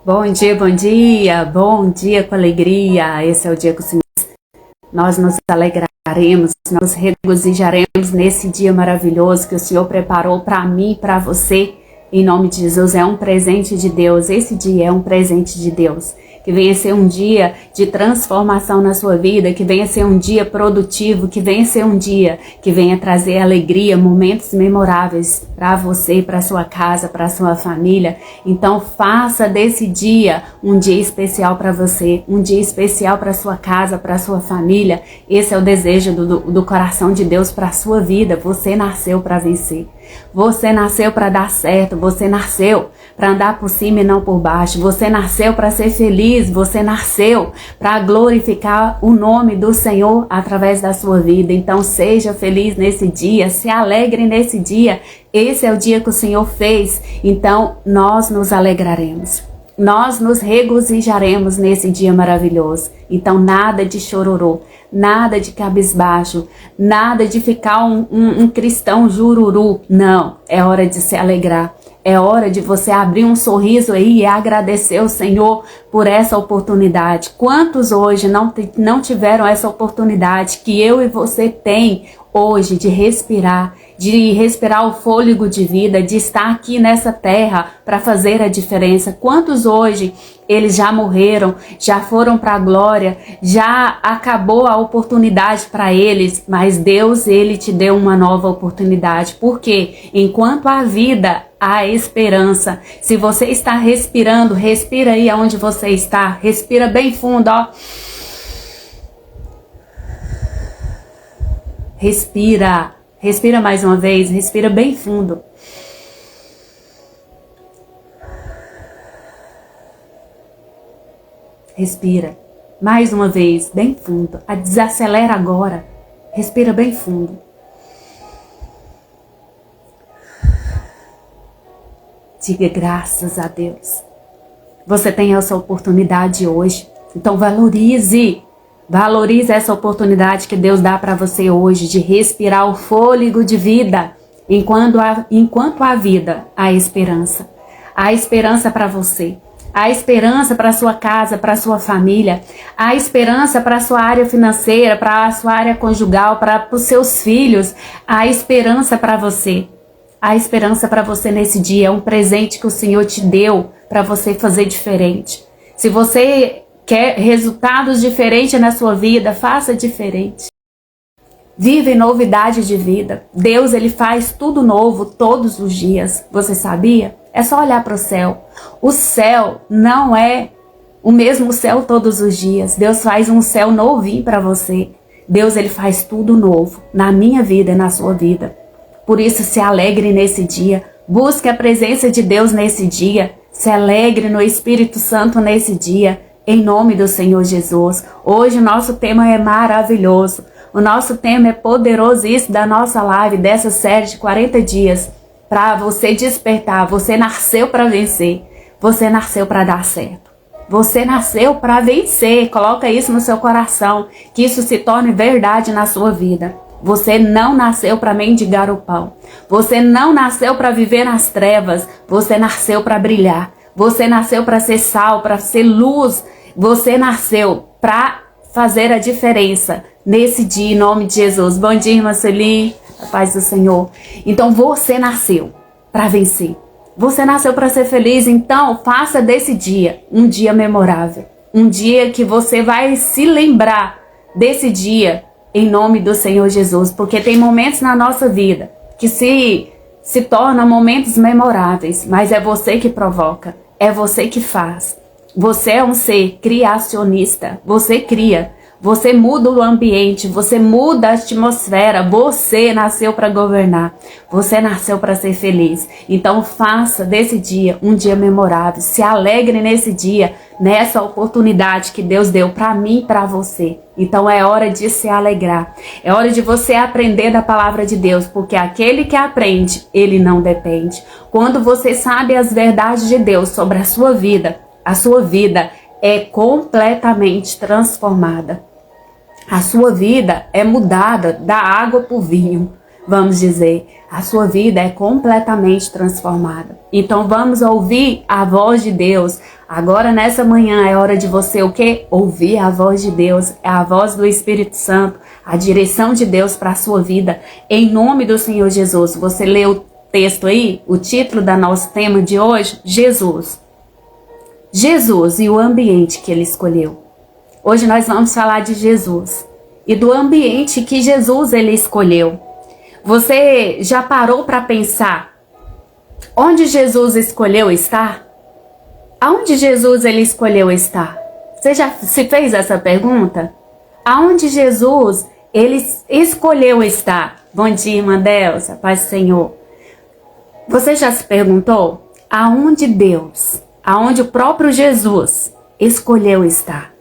Bom dia com alegria. Esse é o dia que o Senhor. Nós nos alegraremos, nós regozijaremos nesse dia maravilhoso que o Senhor preparou para mim e para você. Em nome de Jesus, é um presente de Deus. Esse dia é um presente de Deus. Que venha ser um dia de transformação na sua vida, que venha ser um dia produtivo, que venha ser um dia que venha trazer alegria, momentos memoráveis para você, para sua casa, para sua família. Então faça desse dia um dia especial para você, um dia especial para sua casa, para sua família. Esse é o desejo do coração de Deus para sua vida. Você nasceu para vencer. Você nasceu para dar certo, você nasceu para andar por cima e não por baixo, você nasceu para ser feliz, você nasceu para glorificar o nome do Senhor através da sua vida. Então seja feliz nesse dia, se alegre nesse dia, esse é o dia que o Senhor fez, então nós nos alegraremos. Nós nos regozijaremos nesse dia maravilhoso. Então nada de chororô, nada de cabisbaixo, nada de ficar um cristão jururu. Não, é hora de se alegrar. É hora de você abrir um sorriso aí e agradecer ao Senhor por essa oportunidade. Quantos hoje não tiveram essa oportunidade que eu e você tem hoje de respirar o fôlego de vida, de estar aqui nessa terra para fazer a diferença? Quantos hoje eles já morreram, já foram para a glória, já acabou a oportunidade para eles, mas Deus, Ele te deu uma nova oportunidade. Porque enquanto há vida, há esperança. Se você está respirando, respira aí aonde você está, respira bem fundo, ó. Respira mais uma vez, respira bem fundo. Respira mais uma vez, bem fundo. Desacelera agora. Respira bem fundo. Diga graças a Deus. Você tem essa oportunidade hoje. Então valorize essa oportunidade que Deus dá para você hoje de respirar o fôlego de vida. Enquanto há vida, há esperança. Há esperança para você. Há esperança para sua casa, para sua família. Há esperança para sua área financeira, para a sua área conjugal, para os seus filhos. Há esperança para você. Há esperança para você nesse dia. É um presente que o Senhor te deu para você fazer diferente. Se você quer resultados diferentes na sua vida, faça diferente. Vive novidade de vida. Deus, Ele faz tudo novo todos os dias. Você sabia? É só olhar para o céu. O céu não é o mesmo céu todos os dias. Deus faz um céu novinho para você. Deus, Ele faz tudo novo na minha vida e na sua vida. Por isso, se alegre nesse dia. Busque a presença de Deus nesse dia. Se alegre no Espírito Santo nesse dia. Em nome do Senhor Jesus. Hoje o nosso tema é maravilhoso. O nosso tema é poderosíssimo da nossa live, dessa série de 40 dias. Para você despertar. Você nasceu para vencer. Você nasceu para dar certo. Você nasceu para vencer. Coloca isso no seu coração. Que isso se torne verdade na sua vida. Você não nasceu para mendigar o pão. Você não nasceu para viver nas trevas. Você nasceu para brilhar. Você nasceu para ser sal, para ser luz. Você nasceu para fazer a diferença nesse dia, em nome de Jesus. Bom dia, irmã Sueli, a paz do Senhor. Então você nasceu para vencer. Você nasceu para ser feliz, então faça desse dia um dia memorável. Um dia que você vai se lembrar desse dia, em nome do Senhor Jesus. Porque tem momentos na nossa vida que se tornam momentos memoráveis, mas é você que provoca, é você que faz. Você é um ser criacionista, você cria, você muda o ambiente, você muda a atmosfera, você nasceu para governar, você nasceu para ser feliz. Então faça desse dia um dia memorável, se alegre nesse dia, nessa oportunidade que Deus deu para mim e para você. Então é hora de se alegrar, é hora de você aprender da palavra de Deus, porque aquele que aprende, ele não depende. Quando você sabe as verdades de Deus sobre a sua vida é completamente transformada. A sua vida é mudada da água para o vinho. vamos dizer, a sua vida é completamente transformada. Então vamos ouvir a voz de Deus. Agora nessa manhã é hora de você o quê? Ouvir a voz de Deus, é a voz do Espírito Santo, a direção de Deus para a sua vida, em nome do Senhor Jesus. Você lê o texto aí, o título do nosso tema de hoje, Jesus. Jesus e o ambiente que ele escolheu. Hoje nós vamos falar de Jesus e do ambiente que Jesus ele escolheu. Você já parou para pensar onde Jesus escolheu estar? Aonde Jesus ele escolheu estar? Você já se fez essa pergunta? Aonde Jesus ele escolheu estar? Bom dia, irmã Delsa, paz do Senhor. Você já se perguntou aonde Deus, aonde o próprio Jesus escolheu estar?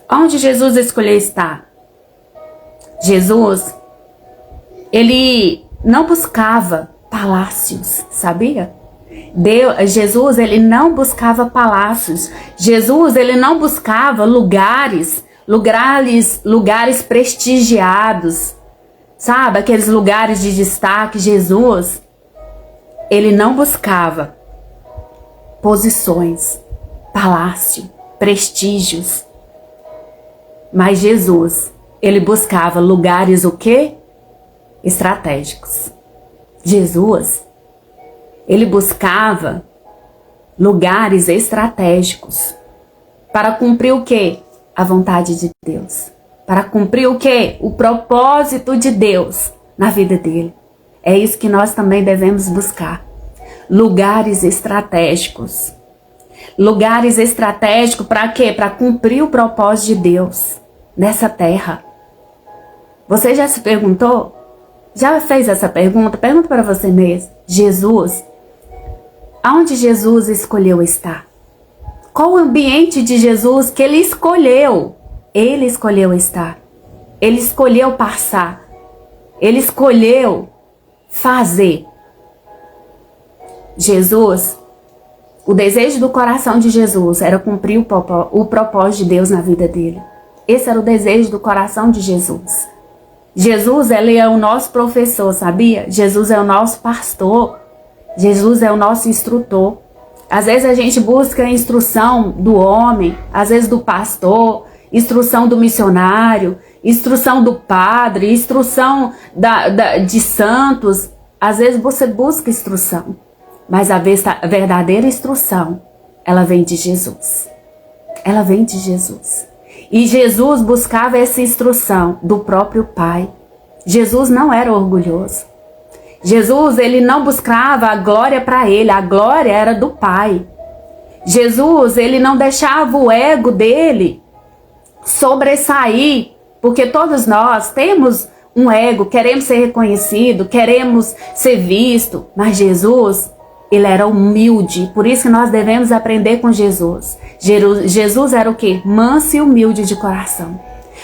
Aonde Jesus escolheu estar? Jesus, ele não buscava palácios, sabia? Jesus, ele não buscava palácios. Jesus, ele não buscava lugares prestigiados, sabe? Aqueles lugares de destaque. Jesus, ele não buscava posições, palácio, prestígios. Mas Jesus, ele buscava lugares o quê? Estratégicos. Jesus, ele buscava lugares estratégicos para cumprir o quê? A vontade de Deus. Para cumprir o quê? O propósito de Deus na vida dele. É isso que nós também devemos buscar. Lugares estratégicos. Lugares estratégicos para quê? Para cumprir o propósito de Deus nessa terra. Você já se perguntou? Já fez essa pergunta? Pergunta para você mesmo. Jesus, aonde Jesus escolheu estar? Qual o ambiente de Jesus que ele escolheu? Ele escolheu estar. Ele escolheu passar. Ele escolheu fazer. Jesus, o desejo do coração de Jesus era cumprir o propósito de Deus na vida dele. Esse era o desejo do coração de Jesus. Jesus, ele é o nosso professor, sabia? Jesus é o nosso pastor. Jesus é o nosso instrutor. Às vezes a gente busca a instrução do homem, às vezes do pastor, instrução do missionário, instrução do padre, instrução de santos. Às vezes você busca instrução, mas a verdadeira instrução, ela vem de Jesus. Ela vem de Jesus. E Jesus buscava essa instrução do próprio Pai. Jesus não era orgulhoso. Jesus, ele não buscava a glória para ele, a glória era do Pai. Jesus, ele não deixava o ego dele sobressair, porque todos nós temos um ego, queremos ser reconhecido, queremos ser visto, mas Jesus, ele era humilde, por isso que nós devemos aprender com Jesus. Jesus era o quê? Manso e humilde de coração.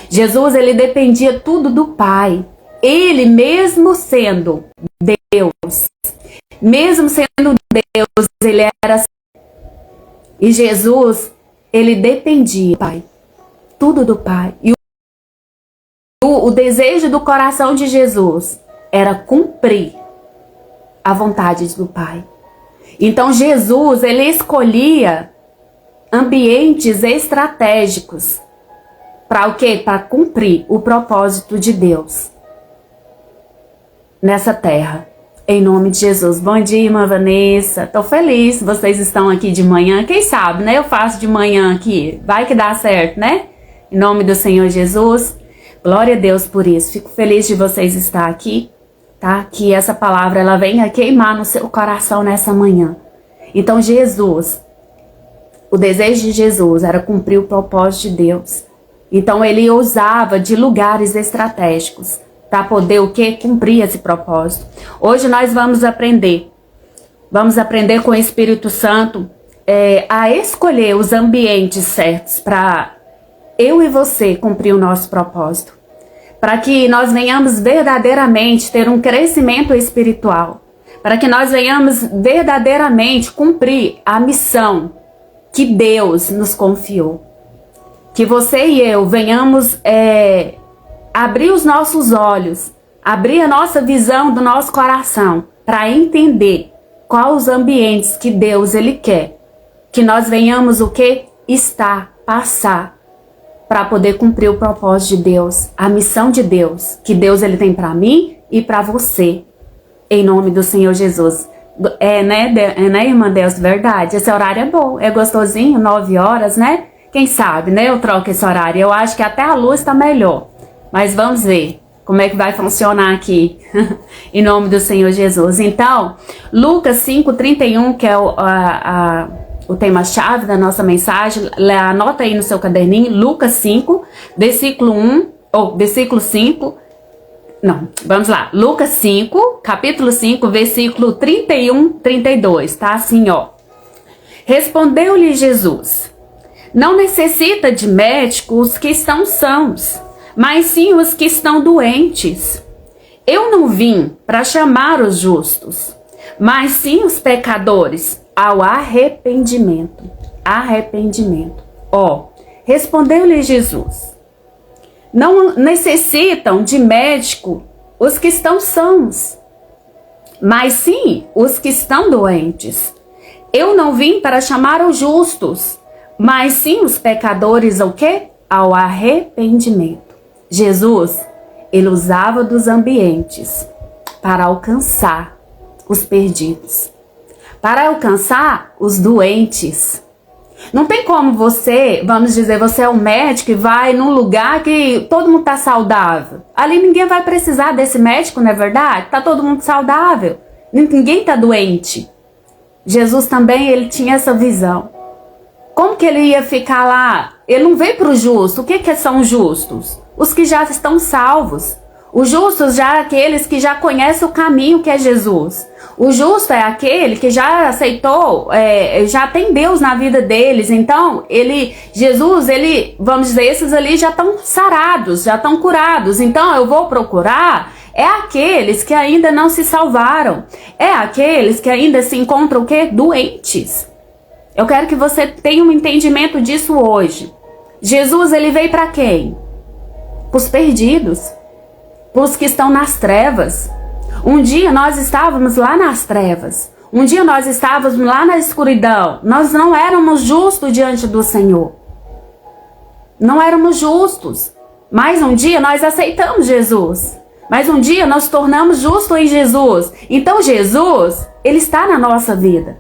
Jesus, ele dependia tudo do Pai. Ele, mesmo sendo Deus, ele era assim. E Jesus, ele dependia do Pai, tudo do Pai. E o desejo do coração de Jesus era cumprir a vontade do Pai. Então Jesus, ele escolhia ambientes estratégicos para o quê? Para cumprir o propósito de Deus nessa terra. Em nome de Jesus. Bom dia, irmã Vanessa. Tô feliz que vocês estão aqui de manhã. Quem sabe, né? Eu faço de manhã aqui. Vai que dá certo, né? Em nome do Senhor Jesus. Glória a Deus por isso. Fico feliz de vocês estar aqui, tá? Que essa palavra, ela venha queimar no seu coração nessa manhã. Então, Jesus, o desejo de Jesus era cumprir o propósito de Deus. Então, ele usava de lugares estratégicos para poder o quê? Cumprir esse propósito. Hoje nós vamos aprender com o Espírito Santo a escolher os ambientes certos para eu e você cumprir o nosso propósito. Para que nós venhamos verdadeiramente ter um crescimento espiritual. Para que nós venhamos verdadeiramente cumprir a missão que Deus nos confiou. Que você e eu venhamos abrir os nossos olhos abrir a nossa visão do nosso coração para entender quais os ambientes que Deus ele quer que nós venhamos o que? Estar, passar, para poder cumprir o propósito de Deus, a missão de Deus, que Deus ele tem para mim e para você, em nome do Senhor Jesus. Né, irmã Deus, verdade, esse horário é bom, é gostosinho, 9 horas, né? Quem sabe, né, eu troco esse horário, eu acho que até a luz está melhor, mas vamos ver como é que vai funcionar aqui, em nome do Senhor Jesus. Então, Lucas 5:31, que é o tema-chave da nossa mensagem, anota aí no seu caderninho, Lucas 5, versículo 5, não, vamos lá, Lucas 5, capítulo 5, versículo 31, 32, tá assim, ó. Respondeu-lhe Jesus: não necessita de médicos que estão sãos, mas sim os que estão doentes. Eu não vim para chamar os justos, mas sim os pecadores ao arrependimento. Arrependimento. Ó, respondeu-lhe Jesus: não necessitam de médico os que estão sãos, mas sim os que estão doentes. Eu não vim para chamar os justos, mas sim os pecadores ao quê? Ao arrependimento. Jesus, ele usava dos ambientes para alcançar os perdidos, para alcançar os doentes. Não tem como você, vamos dizer, você é um médico e vai num lugar que todo mundo tá saudável. Ali ninguém vai precisar desse médico, não é verdade? Tá todo mundo saudável, ninguém tá doente. Jesus também, ele tinha essa visão. Como que ele ia ficar lá? Ele não veio para o justo. O que são os justos? Os que já estão salvos. Os justos já é aqueles que já conhecem o caminho que é Jesus. O justo é aquele que já aceitou, já tem Deus na vida deles. Então, Jesus, vamos dizer, esses ali já estão sarados, já estão curados. Então, eu vou procurar aqueles que ainda não se salvaram. Aqueles que ainda se encontram o quê? Doentes. Eu quero que você tenha um entendimento disso hoje. Jesus, ele veio para quem? Para os perdidos, para os que estão nas trevas. Um dia nós estávamos lá nas trevas. Um dia nós estávamos lá na escuridão. Nós não éramos justos diante do Senhor. Não éramos justos. Mas um dia nós aceitamos Jesus. Mas um dia nós tornamos justos em Jesus. Então Jesus, ele está na nossa vida.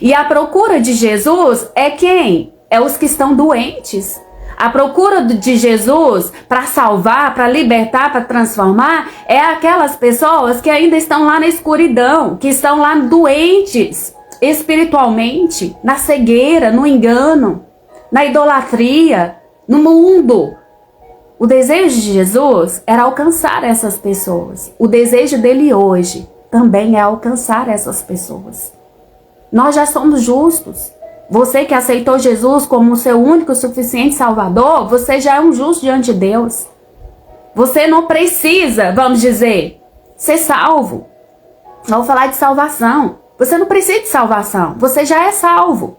E a procura de Jesus é quem? É os que estão doentes. A procura de Jesus para salvar, para libertar, para transformar, é aquelas pessoas que ainda estão lá na escuridão, que estão lá doentes espiritualmente, na cegueira, no engano, na idolatria, no mundo. O desejo de Jesus era alcançar essas pessoas. O desejo dele hoje também é alcançar essas pessoas. Nós já somos justos. Você que aceitou Jesus como o seu único e suficiente Salvador, você já é um justo diante de Deus. Você não precisa, vamos dizer, ser salvo. Vamos falar de salvação. Você não precisa de salvação, você já é salvo.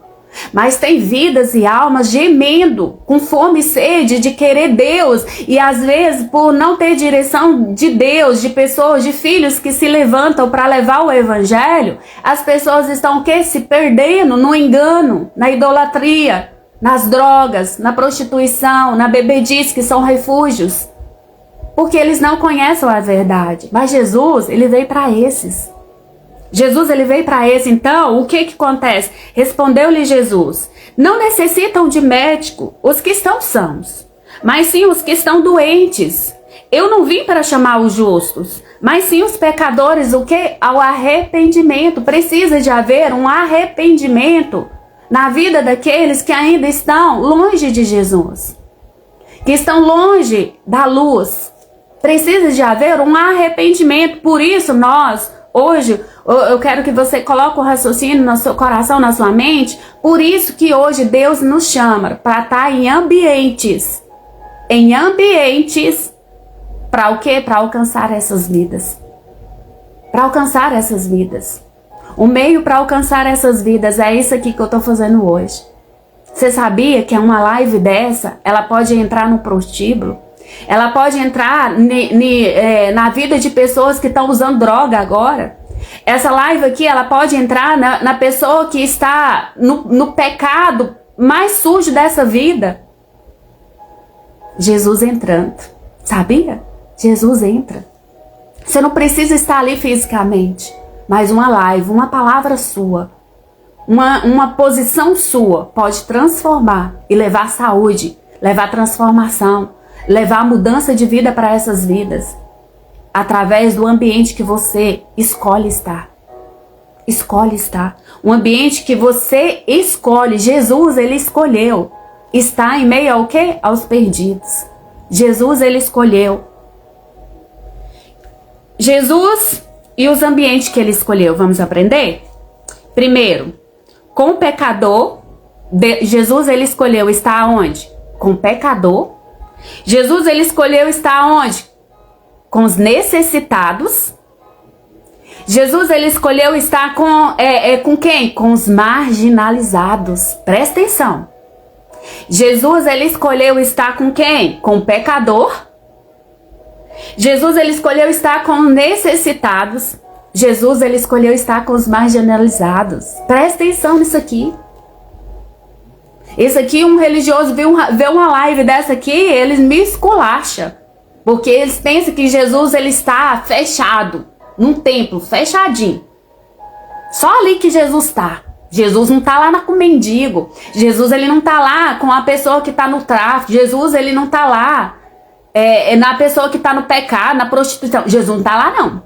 Mas tem vidas e almas gemendo, com fome e sede de querer Deus. E às vezes, por não ter direção de Deus, de pessoas, de filhos que se levantam para levar o evangelho, as pessoas estão o quê? Se perdendo no engano, na idolatria, nas drogas, na prostituição, na bebedice, que são refúgios. Porque eles não conhecem a verdade. Mas Jesus, ele veio para esses. Jesus, ele veio para esse. Então, o que acontece? Respondeu-lhe Jesus: não necessitam de médico os que estão sãos, mas sim os que estão doentes. Eu não vim para chamar os justos, mas sim os pecadores, o que? Ao arrependimento. Precisa de haver um arrependimento na vida daqueles que ainda estão longe de Jesus, que estão longe da luz. Precisa de haver um arrependimento. Por isso nós, hoje, eu quero que você coloque o raciocínio no seu coração, na sua mente. Por isso que hoje Deus nos chama para estar em ambientes. Em ambientes para o quê? Para alcançar essas vidas. Para alcançar essas vidas. O meio para alcançar essas vidas é isso aqui que eu estou fazendo hoje. Você sabia que uma live dessa, ela pode entrar no prostíbulo? Ela pode entrar na vida de pessoas que estão usando droga agora. Essa live aqui, ela pode entrar na pessoa que está no pecado mais sujo dessa vida. Jesus entrando, sabia? Jesus entra. Você não precisa estar ali fisicamente, mas uma live, uma palavra sua, uma posição sua pode transformar e levar saúde, levar transformação, levar mudança de vida para essas vidas, através do ambiente que você escolhe estar. Escolhe estar. Um ambiente que você escolhe. Jesus, ele escolheu estar em meio ao quê? Aos perdidos. Jesus, ele escolheu. Jesus e os ambientes que ele escolheu. Vamos aprender? Primeiro, com o pecador. Jesus, ele escolheu estar onde? Com o pecador. Jesus, ele escolheu estar onde? Com os necessitados. Jesus, ele escolheu estar com quem? Com os marginalizados. Presta atenção. Jesus, ele escolheu estar com quem? Com o pecador. Jesus, ele escolheu estar com os necessitados. Jesus, ele escolheu estar com os marginalizados. Presta atenção nisso aqui. Esse aqui, um religioso vê uma live dessa aqui, eles me esculacham. Porque eles pensam que Jesus, ele está fechado. Num templo, fechadinho. Só ali que Jesus está. Jesus não está lá com o mendigo. Jesus, ele não está lá com a pessoa que está no tráfico. Jesus, ele não está lá na pessoa que está no pecado, na prostituição. Jesus não está lá, não.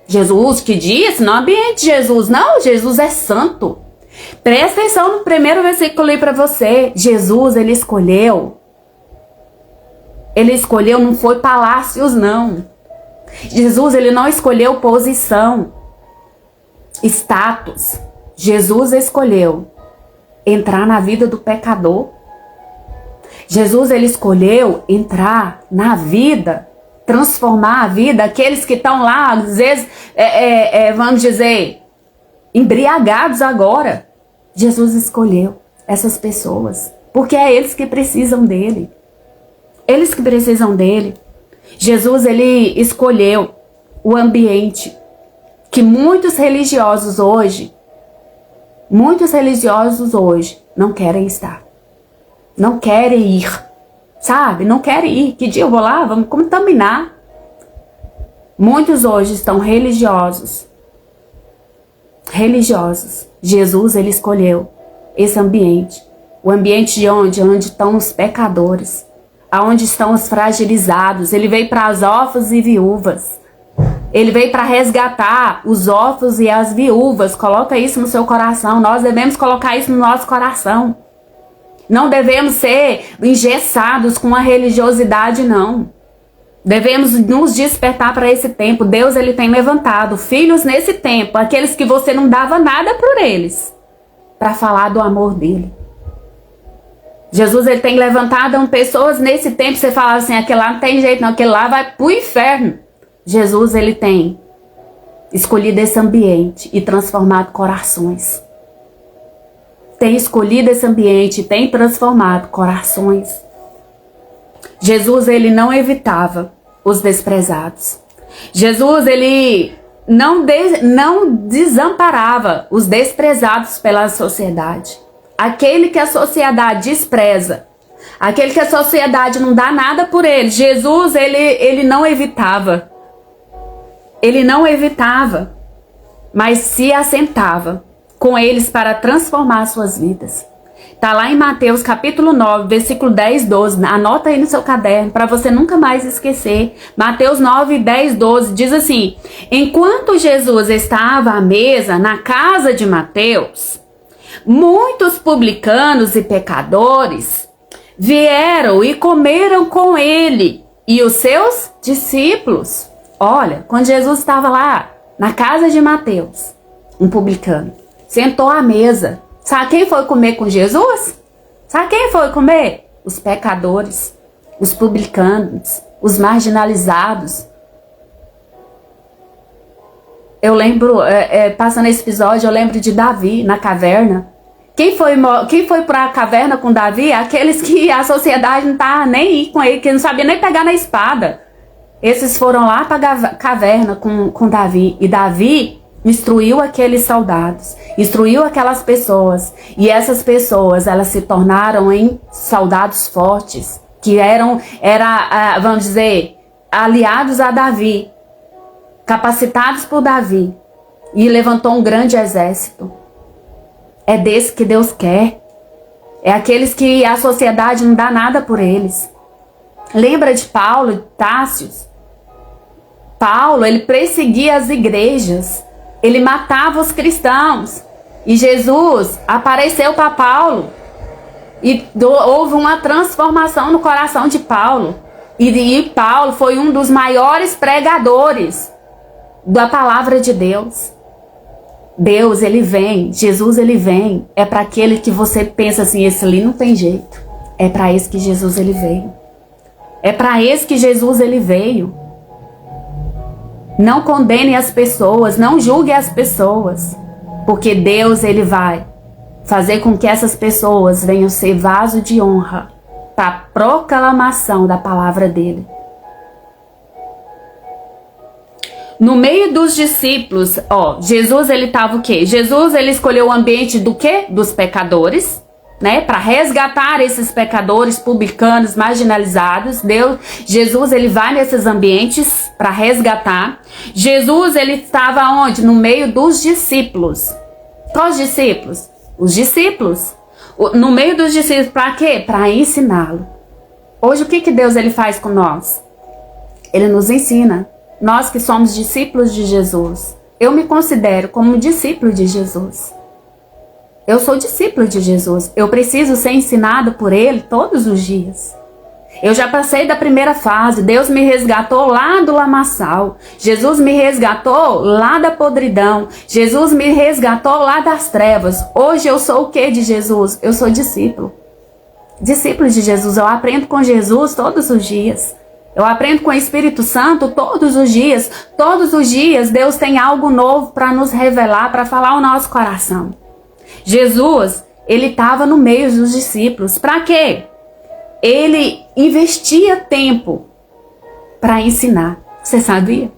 Jesus que diz, não ambiente de Jesus. Não, Jesus é santo. Presta atenção no primeiro versículo que eu li para você. Jesus, ele escolheu. Ele escolheu, não foi palácios, não. Jesus, ele não escolheu posição, status. Jesus escolheu entrar na vida do pecador. Jesus, ele escolheu entrar na vida, transformar a vida. Aqueles que estão lá, às vezes, vamos dizer, embriagados agora. Jesus escolheu essas pessoas, porque é eles que precisam dele. Eles que precisam dele. Jesus, ele escolheu o ambiente que muitos religiosos hoje não querem estar. Não querem ir. Sabe? Não querem ir. Que dia eu vou lá? Vamos contaminar. Muitos hoje estão religiosos. Jesus, ele escolheu esse ambiente. O ambiente de onde? Onde estão os pecadores. Aonde estão os fragilizados. Ele veio para as órfãs e viúvas. Ele veio para resgatar os órfãos e as viúvas. Coloca isso no seu coração. Nós devemos colocar isso no nosso coração. Não devemos ser engessados com a religiosidade, não. Devemos nos despertar para esse tempo. Deus, ele tem levantado filhos nesse tempo. Aqueles que você não dava nada por eles. Para falar do amor dele. Jesus, ele tem levantado pessoas nesse tempo. Você fala assim, aquele lá não tem jeito não, aquele lá vai pro inferno. Jesus, ele tem escolhido esse ambiente e transformado corações. Tem escolhido esse ambiente e tem transformado corações. Jesus, ele não evitava os desprezados. Jesus, ele não desamparava os desprezados pela sociedade. Aquele que a sociedade despreza, aquele que a sociedade não dá nada por ele, Jesus, ele não evitava. Ele não evitava, mas se assentava com eles para transformar suas vidas. Está lá em Mateus capítulo 9, versículo 10, 12. Anota aí no seu caderno para você nunca mais esquecer. Mateus 9, 10, 12 diz assim: enquanto Jesus estava à mesa na casa de Mateus, muitos publicanos e pecadores vieram e comeram com ele e os seus discípulos. Olha, quando Jesus estava lá na casa de Mateus, um publicano sentou à mesa. Sabe quem foi comer com Jesus? Sabe quem foi comer? Os pecadores, os publicanos, os marginalizados. Eu lembro, passando esse episódio, eu lembro de Davi na caverna. Quem foi para a caverna com Davi? Aqueles que a sociedade não tá nem aí com ele, que não sabia nem pegar na espada. Esses foram lá para a caverna com Davi. E Davi instruiu aqueles soldados, instruiu aquelas pessoas. E essas pessoas, elas se tornaram em soldados fortes, que vamos dizer, aliados a Davi, capacitados por Davi. E levantou um grande exército. É desse que Deus quer. É aqueles que a sociedade não dá nada por eles. Lembra de Paulo, de Tácios? Paulo, ele perseguia as igrejas. Ele matava os cristãos. E Jesus apareceu para Paulo. E houve uma transformação no coração de Paulo. E Paulo foi um dos maiores pregadores da palavra de Deus. Deus, ele vem, Jesus, ele vem. É para aquele que você pensa assim, esse ali não tem jeito. É para esse que Jesus, ele veio. É para esse que Jesus, ele veio. Não condene as pessoas, não julgue as pessoas. Porque Deus, ele vai fazer com que essas pessoas venham ser vaso de honra para a proclamação da palavra dele. No meio dos discípulos, Jesus, ele estava o quê? Jesus, ele escolheu o ambiente do quê? Dos pecadores, né? Para resgatar esses pecadores publicanos, marginalizados. Jesus, ele vai nesses ambientes para resgatar. Jesus, ele estava onde? No meio dos discípulos. Quais discípulos? Os discípulos. No meio dos discípulos, para quê? Para ensiná-lo. Hoje, o que Deus, ele faz com nós? Ele nos ensina. Nós que somos discípulos de Jesus, eu me considero como discípulo de Jesus. Eu sou discípulo de Jesus. Eu preciso ser ensinado por ele todos os dias. Eu já passei da primeira fase. Deus me resgatou lá do lamaçal. Jesus me resgatou lá da podridão. Jesus me resgatou lá das trevas. Hoje eu sou o que de Jesus? Eu sou discípulo. Discípulo de Jesus. Eu aprendo com Jesus todos os dias. Eu aprendo com o Espírito Santo todos os dias. Todos os dias Deus tem algo novo para nos revelar, para falar ao nosso coração. Jesus, ele estava no meio dos discípulos. Para quê? Ele investia tempo para ensinar. Você sabia?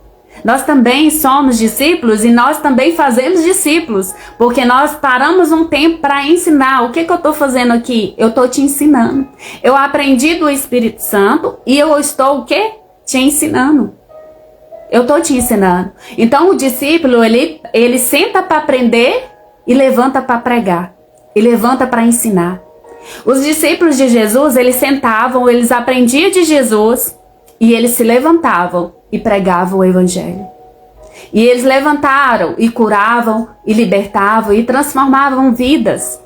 Nós também somos discípulos e nós também fazemos discípulos. Porque nós paramos um tempo para ensinar. O que eu estou fazendo aqui? Eu estou te ensinando. Eu aprendi do Espírito Santo e eu estou o quê? Te ensinando. Eu estou te ensinando. Então o discípulo, ele senta para aprender e levanta para pregar. E levanta para ensinar. Os discípulos de Jesus, eles sentavam, eles aprendiam de Jesus e eles se levantavam e pregavam o evangelho. E eles levantaram e curavam e libertavam e transformavam vidas.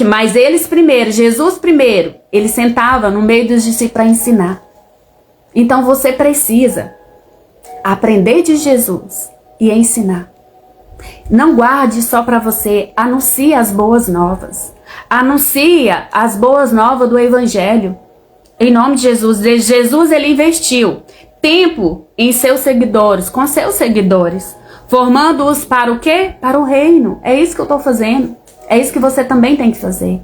Mas eles primeiro, Jesus primeiro, ele sentava no meio dos discípulos para ensinar. Então você precisa aprender de Jesus e ensinar. Não guarde só para você, anuncie as boas novas. Anuncia as boas novas do evangelho. Em nome de Jesus. Jesus, ele investiu tempo em seus seguidores, com seus seguidores, formando-os para o quê? Para o reino. É isso que eu estou fazendo. É isso que você também tem que fazer.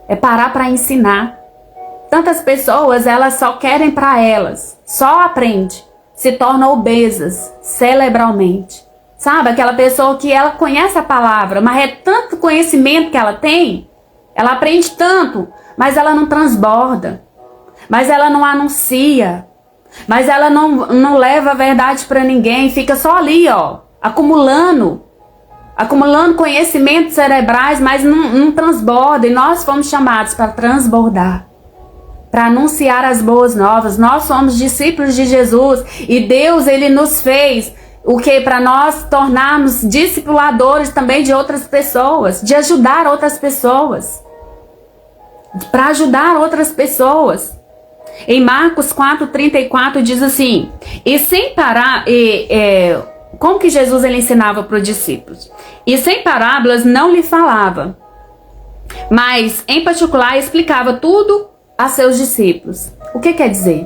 É parar para ensinar. Tantas pessoas, elas só querem para elas. Só aprende. Se tornam obesas, cerebralmente. Sabe? Aquela pessoa que ela conhece a palavra, mas é tanto conhecimento que ela tem. Ela aprende tanto, mas ela não transborda. Mas ela não anuncia. Mas ela não leva a verdade para ninguém. Fica só ali, acumulando conhecimentos cerebrais, mas não transborda. E nós fomos chamados para transbordar, para anunciar as boas novas. Nós somos discípulos de Jesus e Deus, ele nos fez o que? Para nós tornarmos discipuladores também de outras pessoas, de ajudar outras pessoas, para ajudar outras pessoas. Em Marcos 4:34 diz assim: e sem parar, como que Jesus, ele ensinava para os discípulos? E sem parábolas não lhe falava, mas em particular explicava tudo a seus discípulos. O que quer dizer?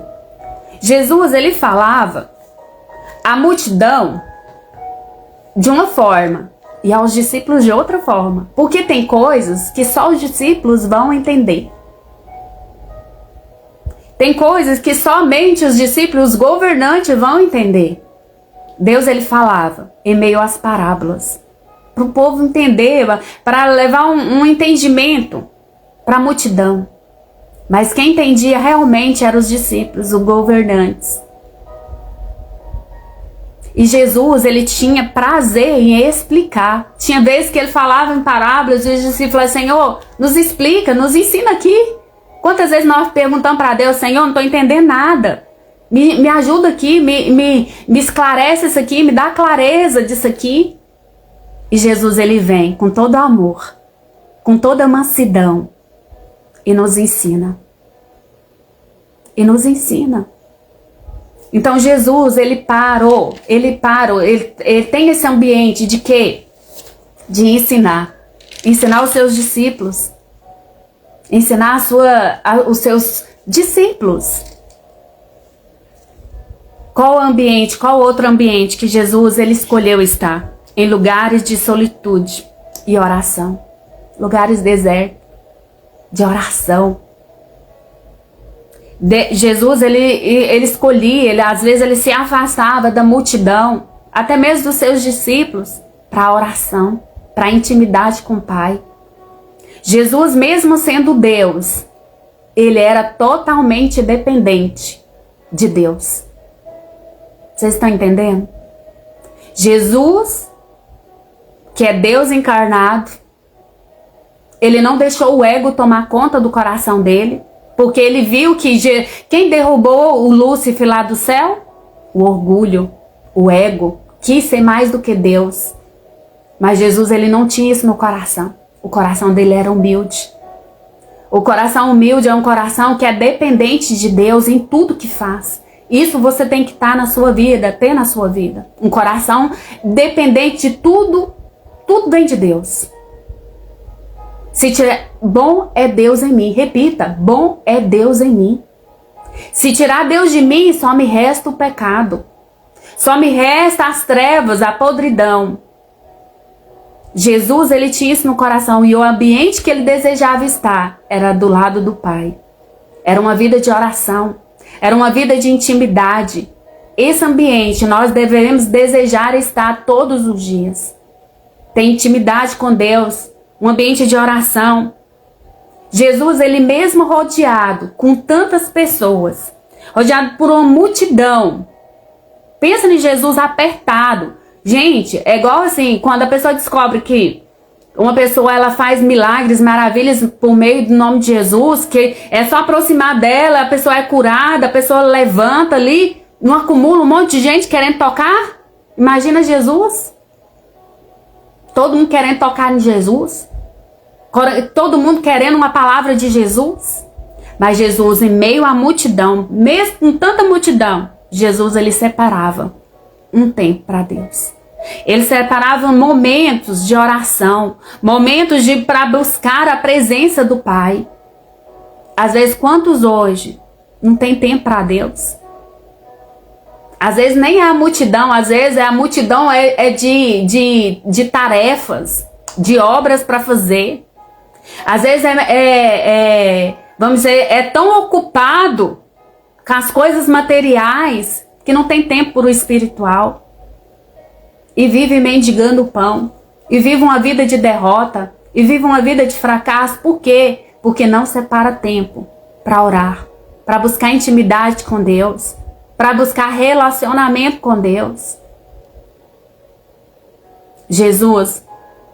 Jesus, ele falava a multidão de uma forma, e aos discípulos de outra forma. Porque tem coisas que só os discípulos vão entender. Tem coisas que somente os discípulos governantes vão entender. Deus, ele falava em meio às parábolas, para o povo entender, para levar um entendimento para a multidão. Mas quem entendia realmente eram os discípulos, os governantes. E Jesus, ele tinha prazer em explicar. Tinha vezes que ele falava em parábolas e os discípulos falavam: Senhor, nos explica, nos ensina aqui. Quantas vezes nós perguntamos para Deus: Senhor, não estou entendendo nada. Me ajuda aqui, me esclarece isso aqui, me dá clareza disso aqui. E Jesus, ele vem com todo amor, com toda mansidão e nos ensina. E nos ensina. Então Jesus, ele tem esse ambiente de quê? De ensinar. Ensinar os seus discípulos. Ensinar os seus discípulos. Qual ambiente, qual outro ambiente que Jesus, ele escolheu estar? Em lugares de solitude e oração. Lugares desertos, de oração. Jesus, ele escolhia, às vezes ele se afastava da multidão, até mesmo dos seus discípulos, para a oração, para a intimidade com o Pai. Jesus, mesmo sendo Deus, ele era totalmente dependente de Deus. Vocês estão entendendo? Jesus, que é Deus encarnado, ele não deixou o ego tomar conta do coração dele. Porque ele viu que quem derrubou o Lúcifer lá do céu? O orgulho, o ego, quis ser mais do que Deus. Mas Jesus, ele não tinha isso no coração. O coração dele era humilde. O coração humilde é um coração que é dependente de Deus em tudo que faz. Isso você tem que estar na sua vida, ter na sua vida. Um coração dependente de tudo, tudo vem de Deus. Se tiver, bom é Deus em mim. Repita, bom é Deus em mim. Se tirar Deus de mim, só me resta o pecado. Só me resta as trevas, a podridão. Jesus, ele tinha isso no coração e o ambiente que ele desejava estar era do lado do Pai. Era uma vida de oração. Era uma vida de intimidade. Esse ambiente nós devemos desejar estar todos os dias. Ter intimidade com Deus. Um ambiente de oração. Jesus, ele mesmo rodeado com tantas pessoas, rodeado por uma multidão. Pensa em Jesus apertado. Gente, é igual assim, quando a pessoa descobre que uma pessoa ela faz milagres, maravilhas por meio do nome de Jesus, que é só aproximar dela, a pessoa é curada, a pessoa levanta ali, não acumula um monte de gente querendo tocar. Imagina Jesus. Todo mundo querendo tocar em Jesus. Todo mundo querendo uma palavra de Jesus. Mas Jesus, em meio à multidão, mesmo com tanta multidão, Jesus, ele separava um tempo para Deus. Ele separava momentos de oração, momentos para buscar a presença do Pai. Às vezes, quantos hoje não tem tempo para Deus? Às vezes nem é a multidão, às vezes a multidão de tarefas, de obras para fazer. Às vezes vamos dizer, é tão ocupado com as coisas materiais que não tem tempo para o espiritual. E vive mendigando o pão. E vive uma vida de derrota. E vive uma vida de fracasso. Por quê? Porque não separa tempo para orar. Para buscar intimidade com Deus. Para buscar relacionamento com Deus. Jesus,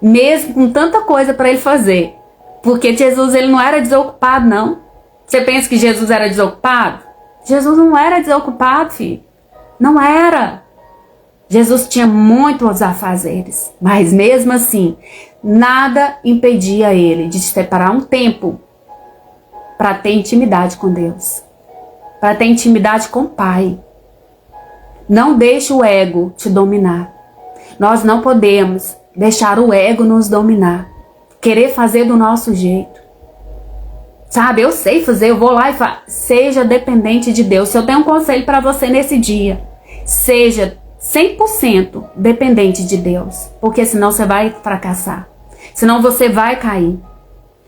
mesmo com tanta coisa para ele fazer. Porque Jesus, ele não era desocupado, não. Você pensa que Jesus era desocupado? Jesus não era desocupado, filho. Não era. Jesus tinha muitos afazeres. Mas mesmo assim, nada impedia ele de separar um tempo para ter intimidade com Deus. Para ter intimidade com o Pai. Não deixe o ego te dominar. Nós não podemos deixar o ego nos dominar. Querer fazer do nosso jeito. Sabe, eu sei fazer, eu vou lá e faço. Seja dependente de Deus. Se eu tenho um conselho para você nesse dia, seja 100% dependente de Deus, porque senão você vai fracassar, senão você vai cair.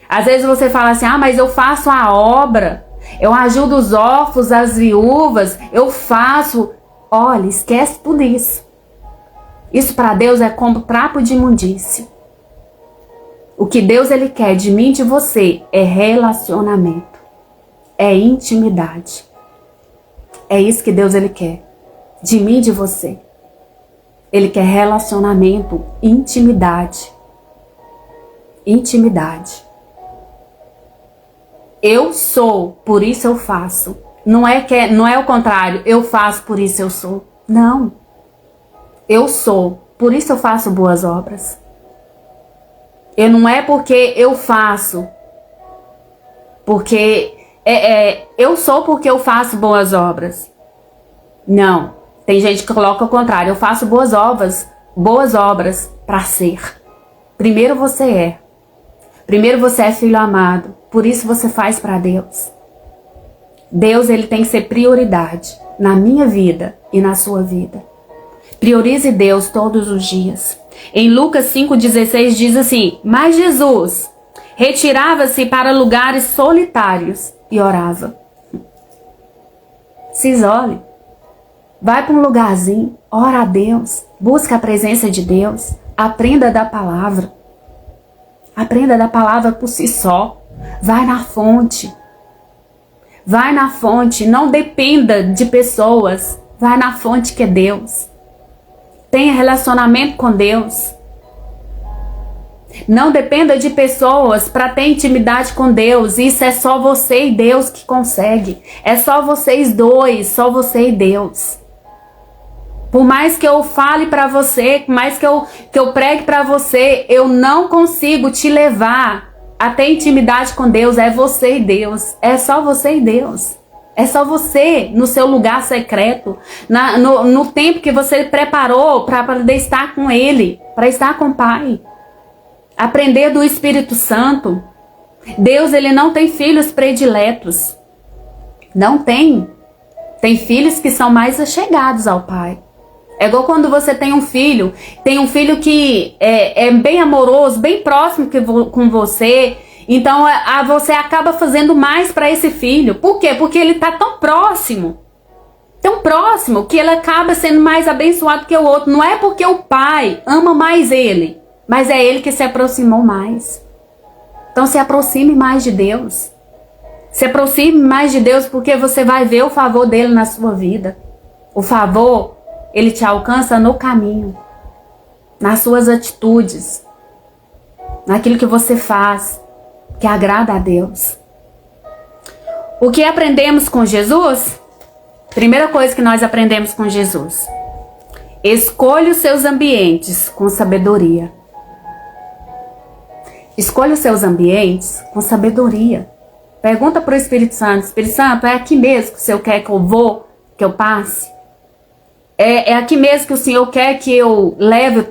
Às vezes você fala assim, mas eu faço a obra, eu ajudo os órfãos, as viúvas, eu faço. Olha, esquece tudo isso. Isso para Deus é como trapo de imundícia. O que Deus ele quer de mim e de você é relacionamento, é intimidade. É isso que Deus ele quer de mim e de você. Ele quer relacionamento, intimidade. Intimidade. Eu sou, por isso eu faço. Não é o contrário, eu faço, por isso eu sou. Não. Eu sou, por isso eu faço boas obras. Não é porque eu faço, porque eu sou porque eu faço boas obras. Não. Tem gente que coloca o contrário, eu faço boas obras para ser. Primeiro você é. Primeiro você é filho amado, por isso você faz para Deus. Deus ele tem que ser prioridade na minha vida e na sua vida. Priorize Deus todos os dias. Em Lucas 5,16 diz assim, mas Jesus retirava-se para lugares solitários e orava. Se isole. Vai para um lugarzinho, ora a Deus, busca a presença de Deus, aprenda da palavra. Aprenda da palavra por si só. Vai na fonte. Vai na fonte, não dependa de pessoas. Vai na fonte que é Deus. Tenha relacionamento com Deus. Não dependa de pessoas para ter intimidade com Deus. Isso é só você e Deus que consegue. É só vocês dois, só você e Deus. Por mais que eu fale para você, por mais que eu pregue para você, eu não consigo te levar a ter intimidade com Deus. É você e Deus. É só você e Deus. É só você no seu lugar secreto, no tempo que você preparou para poder estar com Ele, para estar com o Pai. Aprender do Espírito Santo. Deus, ele não tem filhos prediletos. Não tem. Tem filhos que são mais achegados ao Pai. É igual quando você tem um filho que é bem amoroso, bem próximo com você. Então você acaba fazendo mais para esse filho. Por quê? Porque ele está tão próximo que ele acaba sendo mais abençoado que o outro. Não é porque o pai ama mais ele, mas é ele que se aproximou mais. Então se aproxime mais de Deus. Se aproxime mais de Deus, porque você vai ver o favor dele na sua vida. O favor, ele te alcança no caminho, nas suas atitudes, naquilo que você faz, que agrada a Deus. O que aprendemos com Jesus? Primeira coisa que nós aprendemos com Jesus: escolha os seus ambientes com sabedoria. Escolha os seus ambientes com sabedoria. Pergunta para o Espírito Santo: Espírito Santo, é aqui mesmo que o Senhor quer que eu vou, que eu passe? É aqui mesmo que o Senhor quer que eu leve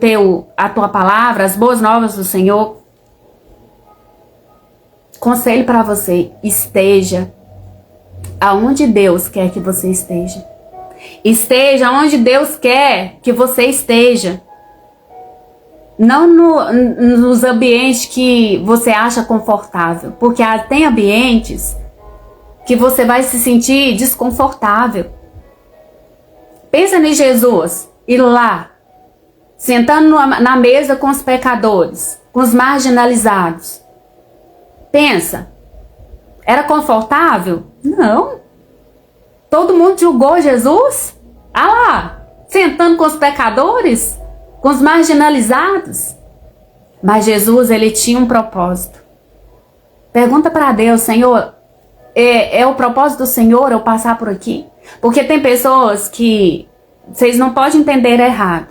a tua palavra, as boas novas do Senhor? Conselho para você: esteja aonde Deus quer que você esteja. Esteja onde Deus quer que você esteja. Não nos ambientes que você acha confortável. Porque tem ambientes que você vai se sentir desconfortável. Pensa em Jesus, ir lá, sentando na mesa com os pecadores, com os marginalizados. Pensa, era confortável? Não. Todo mundo julgou Jesus? Ah lá, sentando com os pecadores, com os marginalizados. Mas Jesus, ele tinha um propósito. Pergunta para Deus: Senhor, é o propósito do Senhor eu passar por aqui? Porque tem pessoas que vocês não podem entender errado.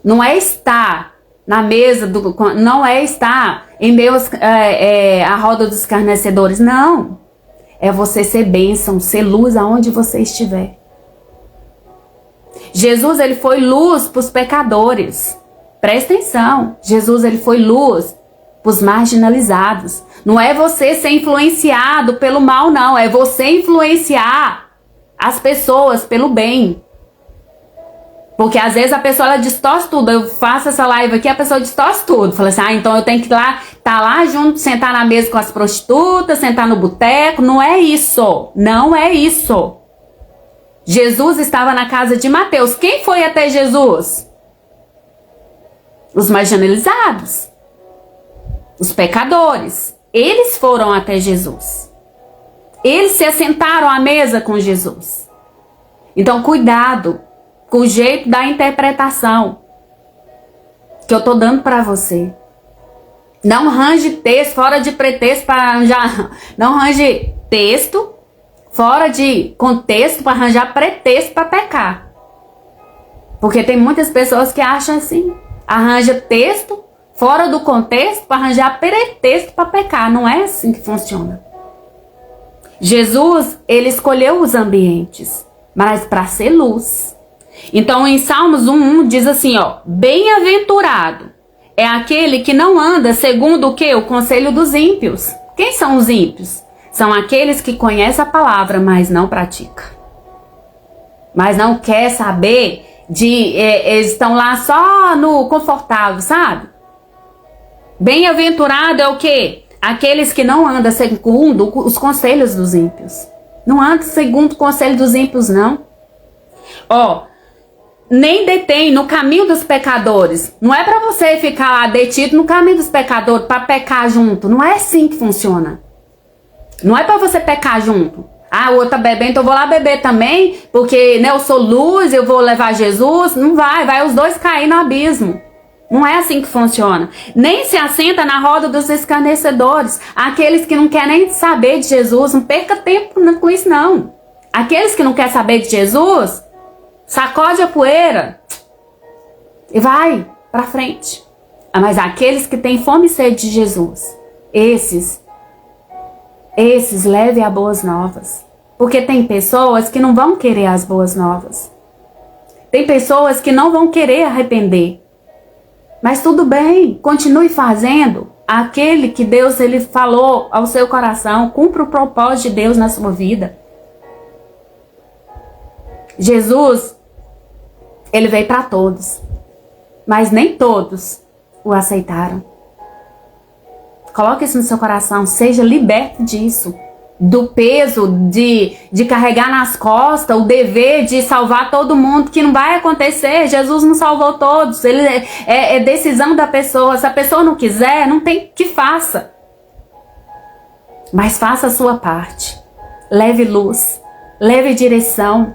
Não é estar na mesa, não é estar em meio à roda dos escarnecedores. Não. É você ser bênção, ser luz aonde você estiver. Jesus, ele foi luz para os pecadores. Presta atenção. Jesus, ele foi luz para os marginalizados. Não é você ser influenciado pelo mal, não. É você influenciar as pessoas pelo bem. Porque às vezes a pessoa, ela distorce tudo. Eu faço essa live aqui, a pessoa distorce tudo. Fala assim, então eu tenho que ir lá, tá lá junto, sentar na mesa com as prostitutas, sentar no boteco. Não é isso. Não é isso. Jesus estava na casa de Mateus. Quem foi até Jesus? Os marginalizados. Os pecadores. Eles foram até Jesus. Eles se assentaram à mesa com Jesus. Então, cuidado com o jeito da interpretação que eu tô dando para você. Não arranje texto fora de pretexto para arranjar. Não arranje texto fora de contexto para arranjar pretexto para pecar. Porque tem muitas pessoas que acham assim. Arranja texto fora do contexto para arranjar pretexto para pecar. Não é assim que funciona. Jesus, ele escolheu os ambientes, mas para ser luz. Então, em Salmos 1:1 diz assim, ó, bem-aventurado é aquele que não anda segundo o quê? O conselho dos ímpios. Quem são os ímpios? São aqueles que conhecem a palavra, mas não praticam. Mas não quer saber eles estão lá só no confortável, sabe? Bem-aventurado é o quê? Aqueles que não andam segundo os conselhos dos ímpios. Não anda segundo o conselho dos ímpios, não. Ó, nem detém no caminho dos pecadores. Não é para você ficar lá detido no caminho dos pecadores para pecar junto. Não é assim que funciona. Não é para você pecar junto. Ah, o outro tá bebendo, então eu vou lá beber também, porque né, eu sou luz, eu vou levar Jesus. Não vai os dois cair no abismo. Não é assim que funciona. Nem se assenta na roda dos escarnecedores. Aqueles que não querem nem saber de Jesus. Não perca tempo com isso, não. Aqueles que não querem saber de Jesus, sacode a poeira e vai pra frente. Mas aqueles que têm fome e sede de Jesus, esses levem a boas novas. Porque tem pessoas que não vão querer as boas novas. Tem pessoas que não vão querer arrepender. Mas tudo bem, continue fazendo aquele que Deus ele falou ao seu coração. Cumpra o propósito de Deus na sua vida. Jesus, ele veio para todos, mas nem todos o aceitaram. Coloque isso no seu coração, seja liberto disso. Do peso de carregar nas costas, o dever de salvar todo mundo, que não vai acontecer. Jesus não salvou todos, ele é decisão da pessoa. Se a pessoa não quiser, não tem que faça. Mas faça a sua parte. Leve luz, leve direção,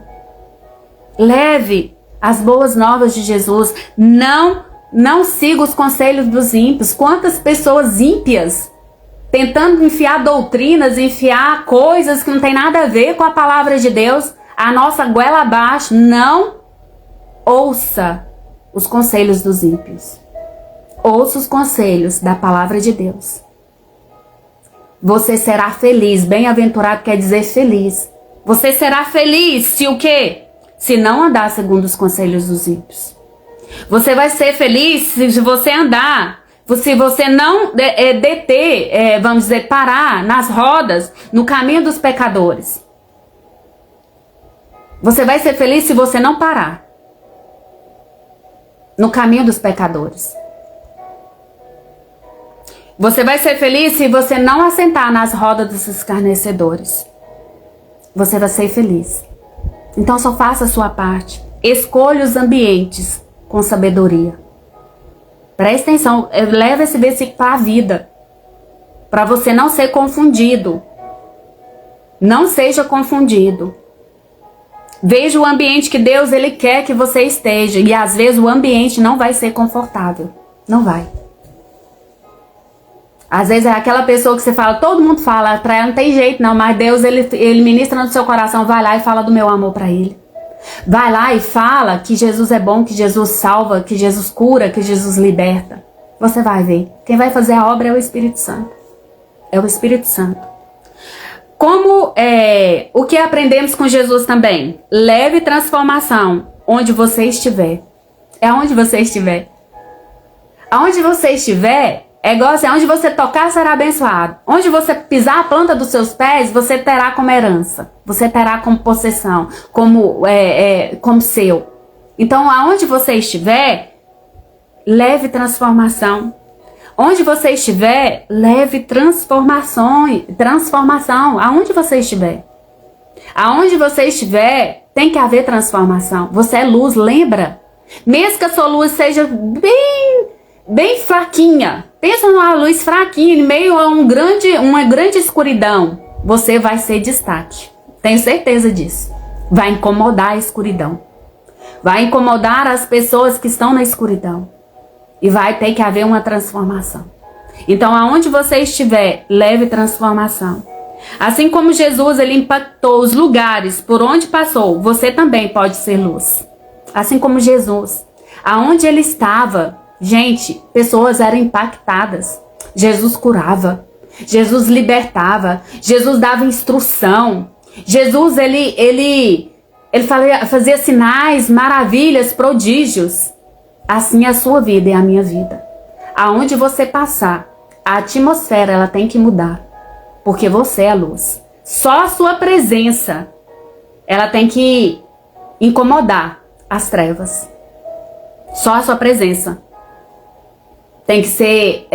leve as boas novas de Jesus. Não siga os conselhos dos ímpios. Quantas pessoas ímpias tentando enfiar doutrinas, enfiar coisas que não tem nada a ver com a palavra de Deus, a nossa goela abaixo. Não ouça os conselhos dos ímpios. Ouça os conselhos da palavra de Deus. Você será feliz. Bem-aventurado quer dizer feliz. Você será feliz se o quê? Se não andar segundo os conselhos dos ímpios. Você vai ser feliz se você andar. Se você não deter, vamos dizer, parar nas rodas, no caminho dos pecadores. Você vai ser feliz se você não parar no caminho dos pecadores. Você vai ser feliz se você não assentar nas rodas dos escarnecedores. Você vai ser feliz. Então só faça a sua parte. Escolha os ambientes com sabedoria. Preste atenção, leva esse versículo para a vida. Para você não ser confundido. Não seja confundido. Veja o ambiente que Deus ele quer que você esteja. E às vezes o ambiente não vai ser confortável. Não vai. Às vezes é aquela pessoa que você fala, todo mundo fala, para ela não tem jeito não, mas Deus ele ministra no seu coração, vai lá e fala do meu amor para ele. Vai lá e fala que Jesus é bom, que Jesus salva, que Jesus cura, que Jesus liberta. Você vai ver. Quem vai fazer a obra é o Espírito Santo. É o Espírito Santo. O que aprendemos com Jesus também? Leve transformação onde você estiver. É onde você estiver. Aonde você estiver, é igual assim, onde você tocar será abençoado. Onde você pisar a planta dos seus pés, você terá como herança. Você terá como possessão, como seu. Então, aonde você estiver, leve transformação. Onde você estiver, leve transformação. Aonde você estiver. Aonde você estiver, tem que haver transformação. Você é luz, lembra? Mesmo que a sua luz seja bem fraquinha. Pensa numa luz fraquinha, em meio a uma grande escuridão. Você vai ser destaque. Tenho certeza disso. Vai incomodar a escuridão. Vai incomodar as pessoas que estão na escuridão. E vai ter que haver uma transformação. Então, aonde você estiver, leve transformação. Assim como Jesus, ele impactou os lugares por onde passou, você também pode ser luz. Assim como Jesus, aonde ele estava, gente, pessoas eram impactadas. Jesus curava, Jesus libertava, Jesus dava instrução. Jesus, ele fazia sinais, maravilhas, prodígios. Assim é a sua vida e a minha vida. Aonde você passar, a atmosfera ela tem que mudar. Porque você é a luz. Só a sua presença, ela tem que incomodar as trevas. Só a sua presença tem que ser,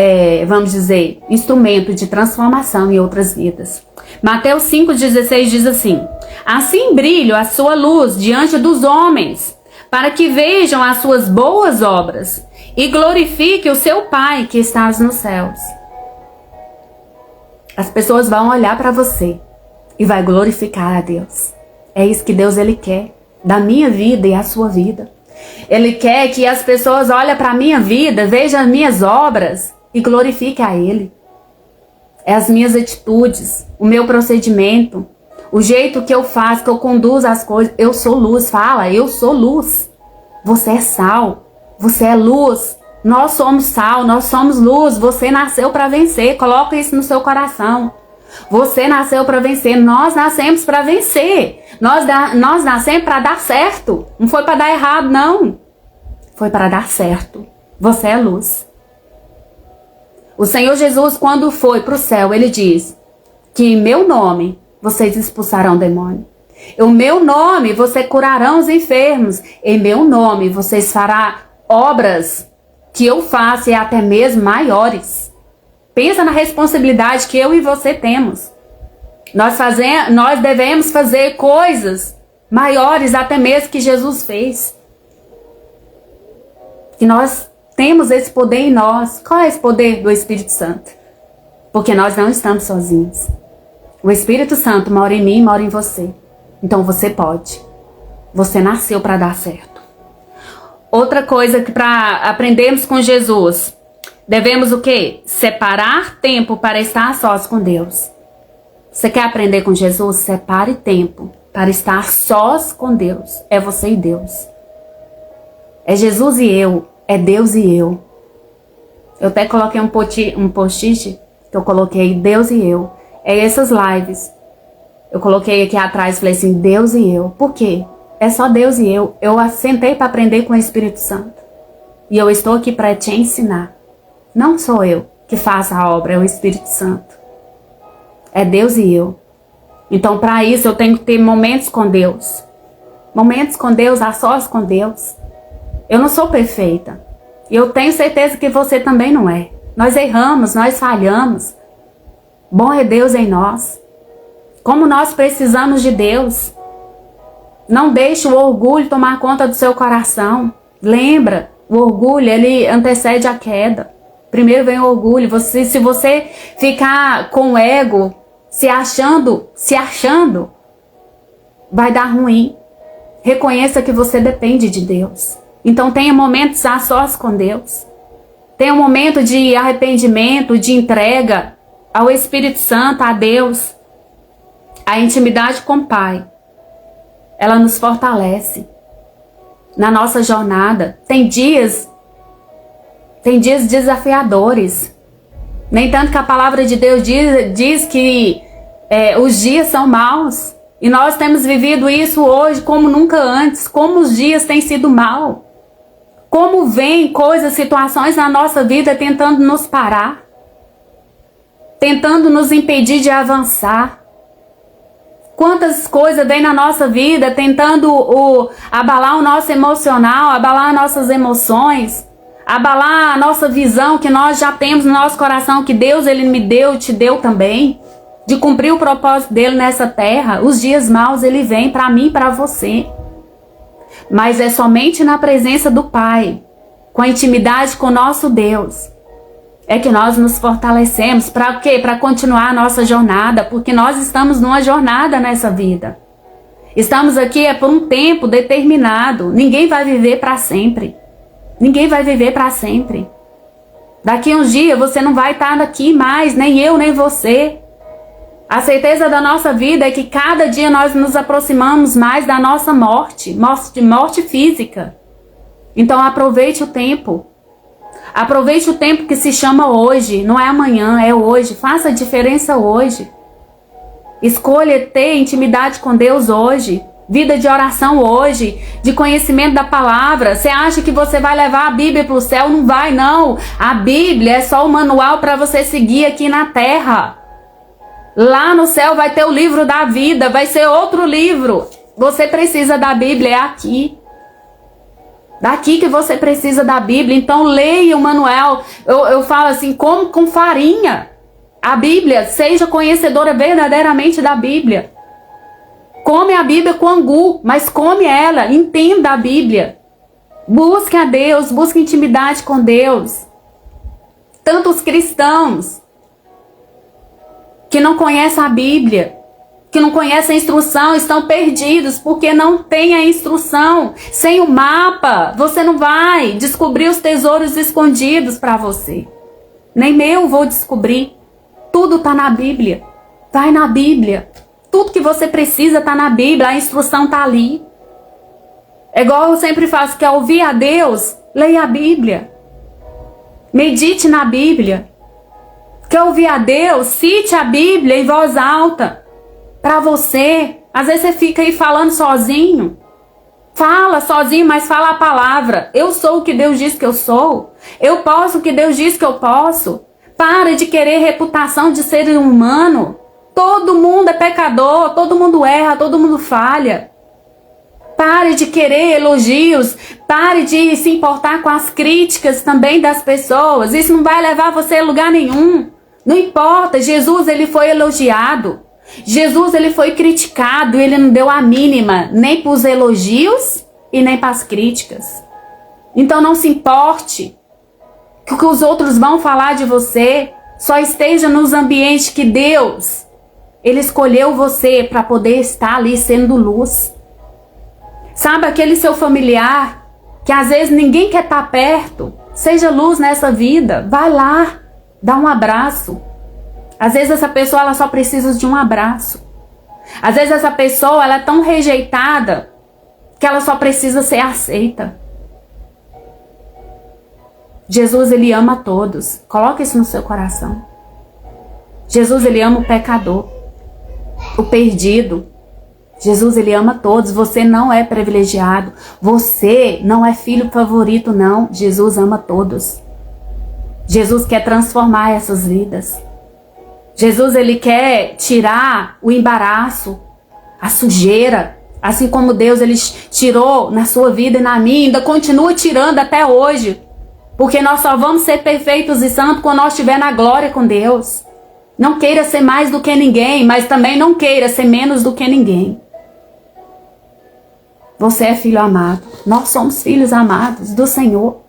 vamos dizer, instrumento de transformação em outras vidas. Mateus 5,16 diz assim: assim brilhe a sua luz diante dos homens, para que vejam as suas boas obras e glorifique o seu Pai que está nos céus. As pessoas vão olhar para você e vai glorificar a Deus. É isso que Deus ele quer da minha vida e a sua vida. Ele quer que as pessoas olhem para a minha vida, vejam as minhas obras e glorifiquem a Ele. É as minhas atitudes, o meu procedimento, o jeito que eu faço, que eu conduzo as coisas. Eu sou luz, fala, eu sou luz. Você é sal, você é luz. Nós somos sal, nós somos luz. Você nasceu para vencer. Coloca isso no seu coração. Você nasceu para vencer. Nós nascemos para vencer. Nós nascemos para dar certo. Não foi para dar errado, não. Foi para dar certo. Você é luz. O Senhor Jesus, quando foi para o céu, ele diz que em meu nome vocês expulsarão demônio. Em meu nome vocês curarão os enfermos. Em meu nome vocês farão obras que eu faço e até mesmo maiores. Pensa na responsabilidade que eu e você temos. Nós devemos fazer coisas maiores até mesmo que Jesus fez. Que nós temos esse poder em nós. Qual é esse poder do Espírito Santo? Porque nós não estamos sozinhos. O Espírito Santo mora em mim e mora em você. Então você pode. Você nasceu para dar certo. Outra coisa que para aprendermos com Jesus, devemos o quê? Separar tempo para estar sós com Deus. Você quer aprender com Jesus? Separe tempo para estar sós com Deus. É você e Deus. É Jesus e eu. É Deus e eu. Eu até coloquei um post-it que eu coloquei Deus e eu. É essas lives. Eu coloquei aqui atrás, falei assim, Deus e eu. Por quê? É só Deus e eu. Eu assentei para aprender com o Espírito Santo. E eu estou aqui para te ensinar. Não sou eu que faço a obra, é o Espírito Santo. É Deus e eu. Então, para isso, eu tenho que ter momentos com Deus. Momentos com Deus, a sós com Deus. Eu não sou perfeita. E eu tenho certeza que você também não é. Nós erramos, nós falhamos. Bom é Deus em nós. Como nós precisamos de Deus. Não deixe o orgulho tomar conta do seu coração. Lembra, o orgulho, ele antecede a queda. Primeiro vem o orgulho. Se você ficar com o ego, se achando, vai dar ruim. Reconheça que você depende de Deus. Então tenha momentos a sós com Deus. Tenha um momento de arrependimento, de entrega ao Espírito Santo, a Deus. A intimidade com o Pai, ela nos fortalece na nossa jornada. Tem dias desafiadores. Nem tanto que a palavra de Deus diz que os dias são maus. E nós temos vivido isso hoje como nunca antes. Como os dias têm sido maus. Como vem coisas, situações na nossa vida tentando nos parar. Tentando nos impedir de avançar. Quantas coisas vem na nossa vida tentando abalar o nosso emocional, abalar nossas emoções, abalar a nossa visão que nós já temos no nosso coração, que Deus ele me deu e te deu também, de cumprir o propósito dele nessa terra. Os dias maus ele vem para mim e para você. Mas é somente na presença do Pai, com a intimidade com o nosso Deus, é que nós nos fortalecemos. Para quê? Para continuar a nossa jornada, porque nós estamos numa jornada nessa vida. Estamos aqui por um tempo determinado. Ninguém vai viver para sempre. Ninguém vai viver para sempre. Daqui uns dias você não vai estar aqui mais, nem eu, nem você. A certeza da nossa vida é que cada dia nós nos aproximamos mais da nossa morte física. Então aproveite o tempo. Aproveite o tempo que se chama hoje. Não é amanhã, é hoje. Faça a diferença hoje. Escolha ter intimidade com Deus hoje. Vida de oração hoje. De conhecimento da palavra. Você acha que você vai levar a Bíblia para o céu? Não vai, não. A Bíblia é só o manual para você seguir aqui na terra. Lá no céu vai ter o livro da vida. Vai ser outro livro. Você precisa da Bíblia, é aqui. Daqui que você precisa da Bíblia. Então leia o manual. Eu falo assim, come com farinha a Bíblia. Seja conhecedora verdadeiramente da Bíblia. Come a Bíblia com angu, mas come ela. Entenda a Bíblia. Busque a Deus, busque intimidade com Deus. Tantos cristãos que não conhecem a Bíblia, que não conhecem a instrução, estão perdidos porque não tem a instrução. Sem o mapa, você não vai descobrir os tesouros escondidos para você. Nem eu vou descobrir. Tudo está na Bíblia. Vai na Bíblia. Tudo que você precisa está na Bíblia. A instrução está ali. É igual eu sempre faço, quer ouvir a Deus? Leia a Bíblia. Medite na Bíblia. Quer ouvir a Deus? Cite a Bíblia em voz alta. Para você. Às vezes você fica aí falando sozinho. Fala sozinho, mas fala a palavra. Eu sou o que Deus diz que eu sou. Eu posso o que Deus diz que eu posso. Para de querer reputação de ser humano. Todo mundo é pecador. Todo mundo erra. Todo mundo falha. Pare de querer elogios. Pare de se importar com as críticas também das pessoas. Isso não vai levar você a lugar nenhum. Não importa. Jesus, ele foi elogiado. Jesus, ele foi criticado. Ele não deu a mínima nem para os elogios e nem para as críticas. Então não se importe que o que os outros vão falar de você. Só esteja nos ambientes que Deus, ele escolheu você para poder estar ali sendo luz. Sabe aquele seu familiar que às vezes ninguém quer estar perto? Seja luz nessa vida. Vai lá, dá um abraço. Às vezes essa pessoa ela só precisa de um abraço. Às vezes essa pessoa ela é tão rejeitada que ela só precisa ser aceita. Jesus, ele ama todos. Coloque isso no seu coração. Jesus, ele ama o pecador, o perdido. Jesus, ele ama todos. Você não é privilegiado. Você não é filho favorito, não. Jesus ama todos. Jesus quer transformar essas vidas. Jesus, ele quer tirar o embaraço, a sujeira. Assim como Deus, ele tirou na sua vida e na minha, ainda continua tirando até hoje. Porque nós só vamos ser perfeitos e santos quando nós estivermos na glória com Deus. Não queira ser mais do que ninguém, mas também não queira ser menos do que ninguém. Você é filho amado. Nós somos filhos amados do Senhor.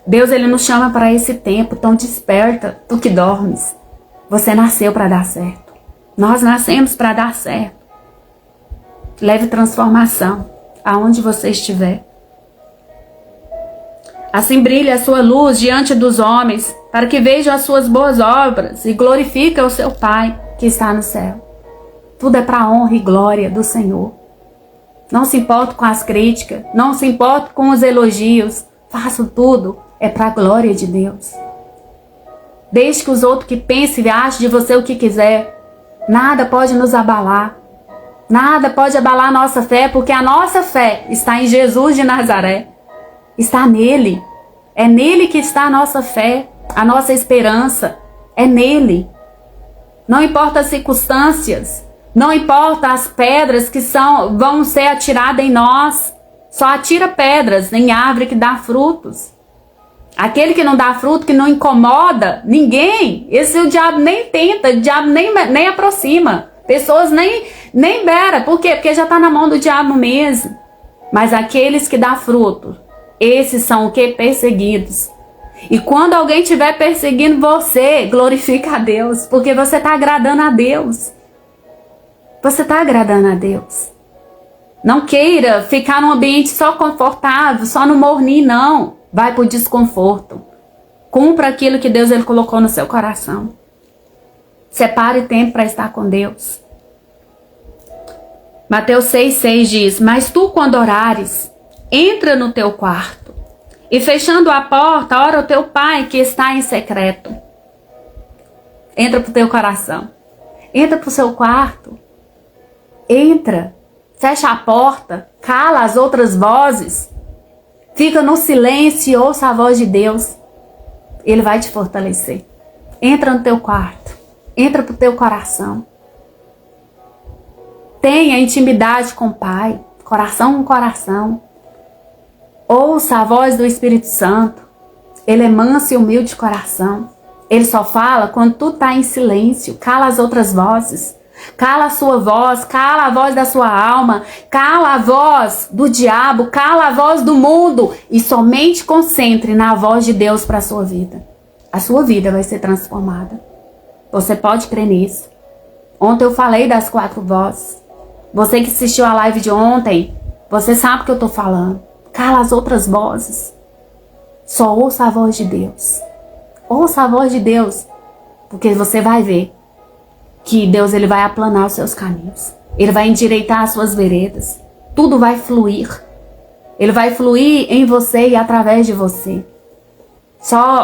Deus, ele nos chama para esse tempo. Então desperta, tu que dormes. Você nasceu para dar certo. Nós nascemos para dar certo. Leve transformação aonde você estiver. Assim brilhe a sua luz diante dos homens, para que vejam as suas boas obras e glorifiquem o seu Pai que está no céu. Tudo é para a honra e glória do Senhor. Não se importe com as críticas, não se importe com os elogios. Faça tudo, é para a glória de Deus. Deixe que os outros que pensem e achem de você o que quiser. Nada pode nos abalar. Nada pode abalar a nossa fé, porque a nossa fé está em Jesus de Nazaré. Está nele. É nele que está a nossa fé, a nossa esperança. É nele. Não importa as circunstâncias. Não importa as pedras que vão ser atiradas em nós. Só atira pedras em árvore que dá frutos. Aquele que não dá fruto, que não incomoda ninguém, esse o diabo nem tenta, o diabo nem aproxima. Pessoas nem beira. Por quê? Porque já está na mão do diabo mesmo. Mas aqueles que dá fruto, esses são o que? Perseguidos. E quando alguém estiver perseguindo você, glorifica a Deus, porque você está agradando a Deus. Você está agradando a Deus. Não queira ficar num ambiente só confortável, só no morninho, não. Vai para o desconforto. Cumpra aquilo que Deus ele colocou no seu coração. Separe tempo para estar com Deus. Mateus 6,6 diz: mas tu, quando orares, entra no teu quarto, e fechando a porta, ora o teu pai que está em secreto. Entra pro teu coração. Entra pro seu quarto. Entra. Fecha a porta. Cala as outras vozes. Fica no silêncio e ouça a voz de Deus. Ele vai te fortalecer. Entra no teu quarto. Entra pro teu coração. Tenha intimidade com o Pai. Coração com coração. Ouça a voz do Espírito Santo. Ele é manso e humilde de coração. Ele só fala quando tu tá em silêncio. Cala as outras vozes. Cala a sua voz, cala a voz da sua alma, cala a voz do diabo, cala a voz do mundo e somente concentre na voz de Deus para a sua vida. A sua vida vai ser transformada. Você pode crer nisso. Ontem eu falei das 4 vozes. Você que assistiu a live de ontem, você sabe o que eu estou falando. Cala as outras vozes. Só ouça a voz de Deus. Ouça a voz de Deus, porque você vai ver que Deus ele vai aplanar os seus caminhos. Ele vai endireitar as suas veredas. Tudo vai fluir. Ele vai fluir em você e através de você.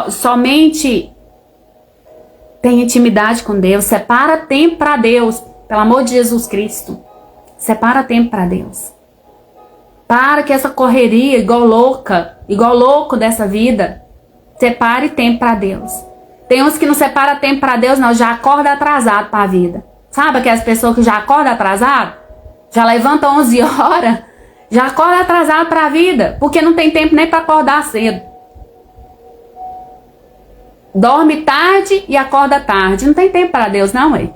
Somente tenha intimidade com Deus. Separa tempo para Deus. Pelo amor de Jesus Cristo. Separa tempo para Deus. Para que essa correria igual louco dessa vida. Separe tempo para Deus. Tem uns que não separa tempo para Deus, não. Já acorda atrasado para a vida. Sabe aquelas pessoas que já acordam atrasado? Já levantam 11 horas. Já acorda atrasado para a vida. Porque não tem tempo nem para acordar cedo. Dorme tarde e acorda tarde. Não tem tempo para Deus, não, é?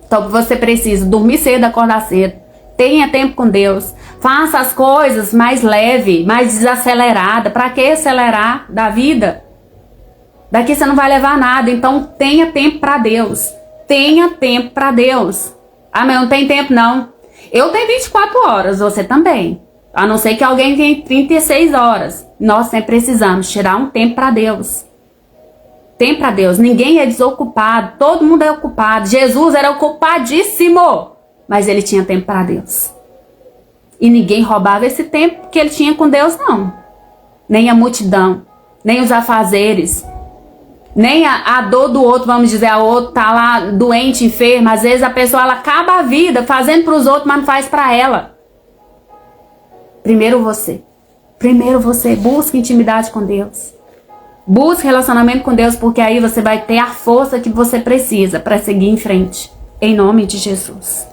Então você precisa dormir cedo, acordar cedo. Tenha tempo com Deus. Faça as coisas mais leve, mais desacelerada. Para que acelerar da vida? Daqui você não vai levar nada. Então tenha tempo para Deus. Tenha tempo para Deus. Ah, mas não tem tempo não. Eu tenho 24 horas, você também. A não ser que alguém tenha 36 horas. Nós sempre precisamos tirar um tempo para Deus. Tempo para Deus. Ninguém é desocupado. Todo mundo é ocupado. Jesus era ocupadíssimo. Mas ele tinha tempo para Deus. E ninguém roubava esse tempo que ele tinha com Deus, não. Nem a multidão. Nem os afazeres. Nem a dor do outro, vamos dizer, a outro tá lá doente, enferma. Às vezes a pessoa ela acaba a vida fazendo para os outros, mas não faz para ela. Primeiro você. Primeiro você. Busque intimidade com Deus. Busque relacionamento com Deus, porque aí você vai ter a força que você precisa para seguir em frente. Em nome de Jesus.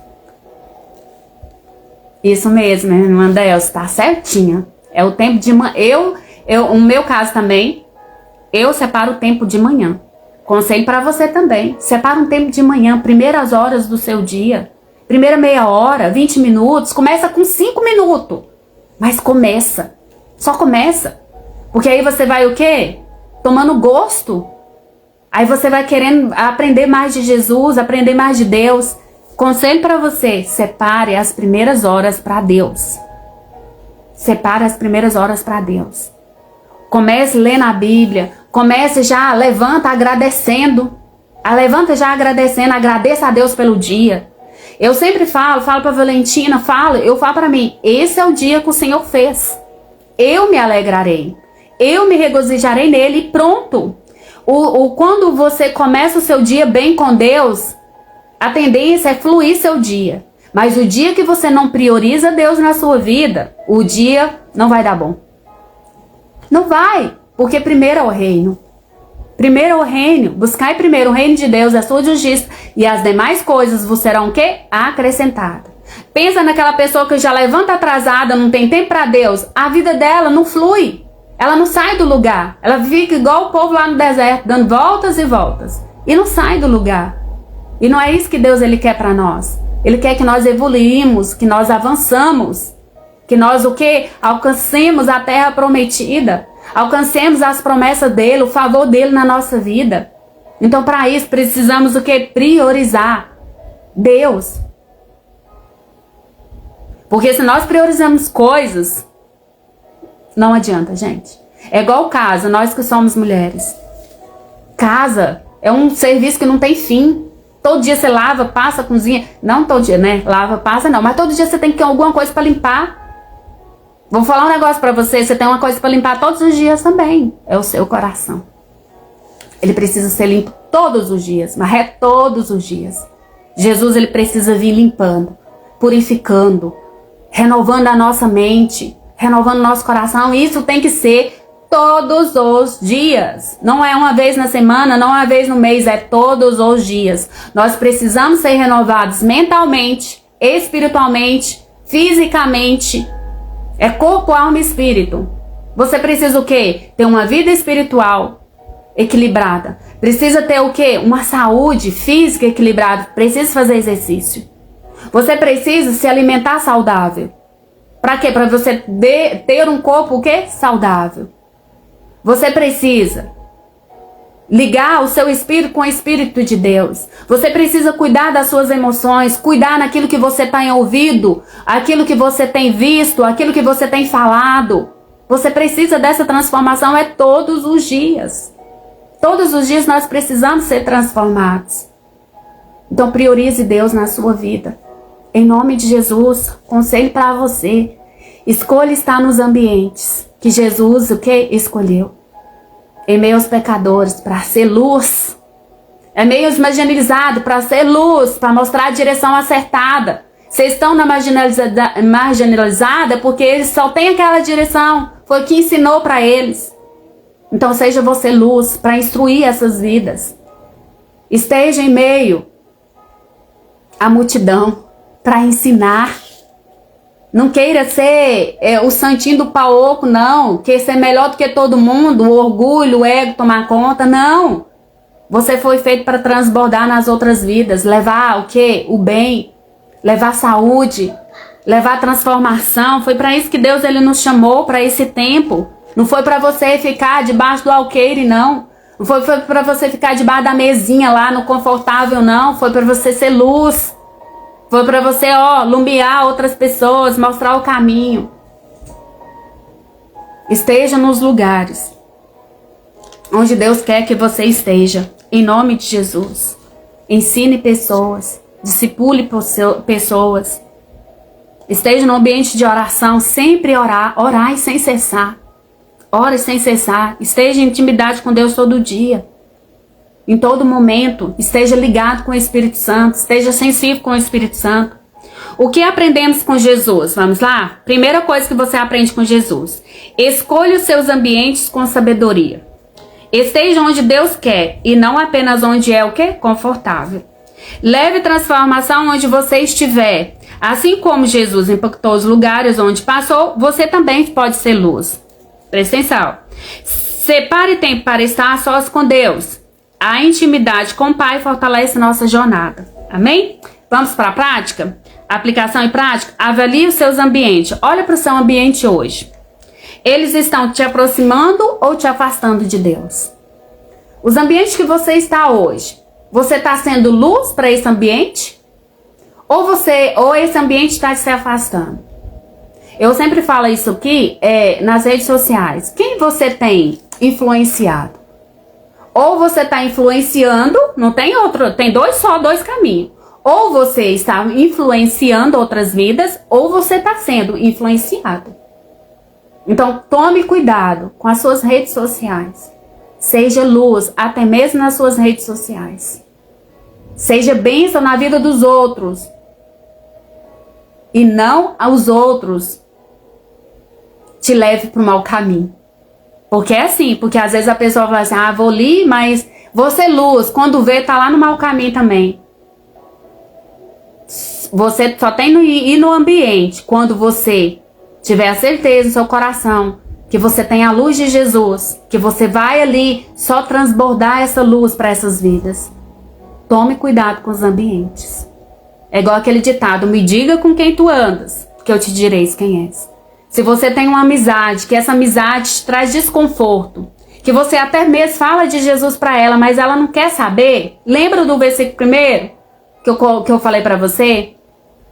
Isso mesmo, irmã Delcia, tá certinha. É o tempo de manhã. No meu caso também, eu separo o tempo de manhã. Conselho para você também. Separa um tempo de manhã, primeiras horas do seu dia. Primeira meia hora, 20 minutos. Começa com 5 minutos. Mas começa. Só começa. Porque aí você vai o quê? Tomando gosto. Aí você vai querendo aprender mais de Jesus, aprender mais de Deus. Conselho para você, separe as primeiras horas para Deus. Separe as primeiras horas para Deus. Comece a ler na Bíblia. Comece já, levanta agradecendo. Levanta já agradecendo, agradeça a Deus pelo dia. Eu sempre falo para Valentina, eu falo para mim, esse é o dia que o Senhor fez. Eu me alegrarei. Eu me regozijarei nele e pronto. Quando você começa o seu dia bem com Deus, a tendência é fluir seu dia. Mas o dia que você não prioriza Deus na sua vida, o dia não vai dar bom. Não vai, porque primeiro é o reino. Primeiro o reino, buscai primeiro o reino de Deus, a sua justiça, e as demais coisas vos serão o quê? Acrescentadas. Pensa naquela pessoa que já levanta atrasada, não tem tempo para Deus, a vida dela não flui, ela não sai do lugar, ela fica igual o povo lá no deserto, dando voltas e voltas, e não sai do lugar. E não é isso que Deus ele quer para nós. Ele quer que nós evoluímos, que nós avançamos, que nós o quê? Alcancemos a terra prometida, alcancemos as promessas dele, o favor dele na nossa vida. Então, para isso, precisamos o quê? Priorizar Deus. Porque se nós priorizamos coisas, não adianta, gente. É igual casa, nós que somos mulheres. Casa é um serviço que não tem fim. Todo dia você lava, passa, cozinha. Não todo dia, né? Lava, passa, não. Mas todo dia você tem que ter alguma coisa para limpar. Vou falar um negócio para você. Você tem uma coisa para limpar todos os dias também. É o seu coração. Ele precisa ser limpo todos os dias. Mas é todos os dias. Jesus, ele precisa vir limpando, purificando, renovando a nossa mente, renovando o nosso coração. E isso tem que ser todos os dias. Não é uma vez na semana, não é uma vez no mês, é todos os dias. Nós precisamos ser renovados mentalmente, espiritualmente, fisicamente. É corpo, alma e espírito. Você precisa o quê? Ter uma vida espiritual equilibrada. Precisa ter o quê? Uma saúde física equilibrada. Precisa fazer exercício. Você precisa se alimentar saudável. Para quê? Para você ter um corpo o quê? Saudável. Você precisa ligar o seu espírito com o Espírito de Deus. Você precisa cuidar das suas emoções, cuidar naquilo que você tem ouvido, aquilo que você tem visto, aquilo que você tem falado. Você precisa dessa transformação todos os dias. Todos os dias nós precisamos ser transformados. Então priorize Deus na sua vida. Em nome de Jesus, conselho para você. Escolha estar nos ambientes que Jesus o que escolheu. Em meio aos pecadores, para ser luz. É meio marginalizado, para ser luz, para mostrar a direção acertada. Vocês estão na marginalizada porque eles só têm aquela direção. Foi o que ensinou para eles. Então seja você luz para instruir essas vidas. Esteja em meio à multidão para ensinar. Não queira ser o santinho do pau oco, não. Queira ser melhor do que todo mundo, o orgulho, o ego tomar conta, não. Você foi feito para transbordar nas outras vidas, levar o quê? O bem, levar saúde, levar transformação. Foi para isso que Deus ele nos chamou, para esse tempo. Não foi para você ficar debaixo do alqueire, não. Não foi para você ficar debaixo da mesinha lá no confortável, não. Foi para você ser luz. Foi para você, lumiar outras pessoas, mostrar o caminho. Esteja nos lugares onde Deus quer que você esteja. Em nome de Jesus. Ensine pessoas. Discipule pessoas. Esteja no ambiente de oração. Sempre orar. Orar sem cessar. Ore sem cessar. Esteja em intimidade com Deus todo dia. Em todo momento, esteja ligado com o Espírito Santo, esteja sensível com o Espírito Santo. O que aprendemos com Jesus? Vamos lá? Primeira coisa que você aprende com Jesus. Escolha os seus ambientes com sabedoria. Esteja onde Deus quer e não apenas onde é o quê? Confortável. Leve transformação onde você estiver. Assim como Jesus impactou os lugares onde passou, você também pode ser luz. Presta atenção. Separe tempo para estar a sós com Deus. A intimidade com o Pai fortalece nossa jornada. Amém? Vamos para a prática? Aplicação e prática? Avalie os seus ambientes. Olha para o seu ambiente hoje. Eles estão te aproximando ou te afastando de Deus? Os ambientes que você está hoje, você está sendo luz para esse ambiente? Ou esse ambiente está se afastando? Eu sempre falo isso aqui nas redes sociais. Quem você tem influenciado? Ou você está influenciando, não tem outro, tem dois caminhos. Ou você está influenciando outras vidas, ou você está sendo influenciado. Então tome cuidado com as suas redes sociais. Seja luz, até mesmo nas suas redes sociais. Seja bênção na vida dos outros. E não aos outros te leve para o mau caminho. Porque é assim, porque às vezes a pessoa fala assim, vou ali, mas vou ser luz. Quando vê, tá lá no mau caminho também. Você só tem que ir no ambiente quando você tiver a certeza no seu coração que você tem a luz de Jesus, que você vai ali só transbordar essa luz para essas vidas. Tome cuidado com os ambientes. É igual aquele ditado, me diga com quem tu andas, que eu te direis quem és. Se você tem uma amizade, que essa amizade te traz desconforto, que você até mesmo fala de Jesus para ela, mas ela não quer saber, lembra do versículo primeiro que eu falei para você?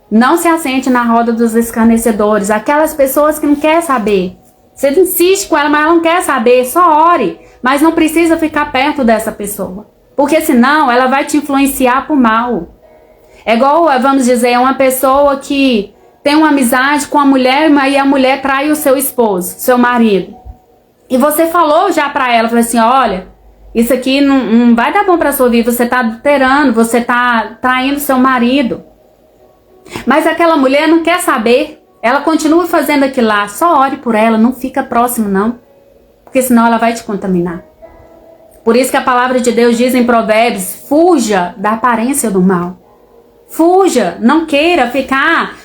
Não se assente na roda dos escarnecedores, aquelas pessoas que não querem saber. Você insiste com ela, mas ela não quer saber, só ore. Mas não precisa ficar perto dessa pessoa, porque senão ela vai te influenciar pro mal. É igual, vamos dizer, uma pessoa que tem uma amizade com a mulher, mas a mulher trai o seu esposo, seu marido. E você falou já pra ela, falou assim, olha, isso aqui não vai dar bom pra sua vida, você tá adulterando, você tá traindo seu marido. Mas aquela mulher não quer saber. Ela continua fazendo aquilo lá. Só ore por ela, não fica próximo não. Porque senão ela vai te contaminar. Por isso que a palavra de Deus diz em Provérbios, fuja da aparência do mal. Fuja, não queira ficar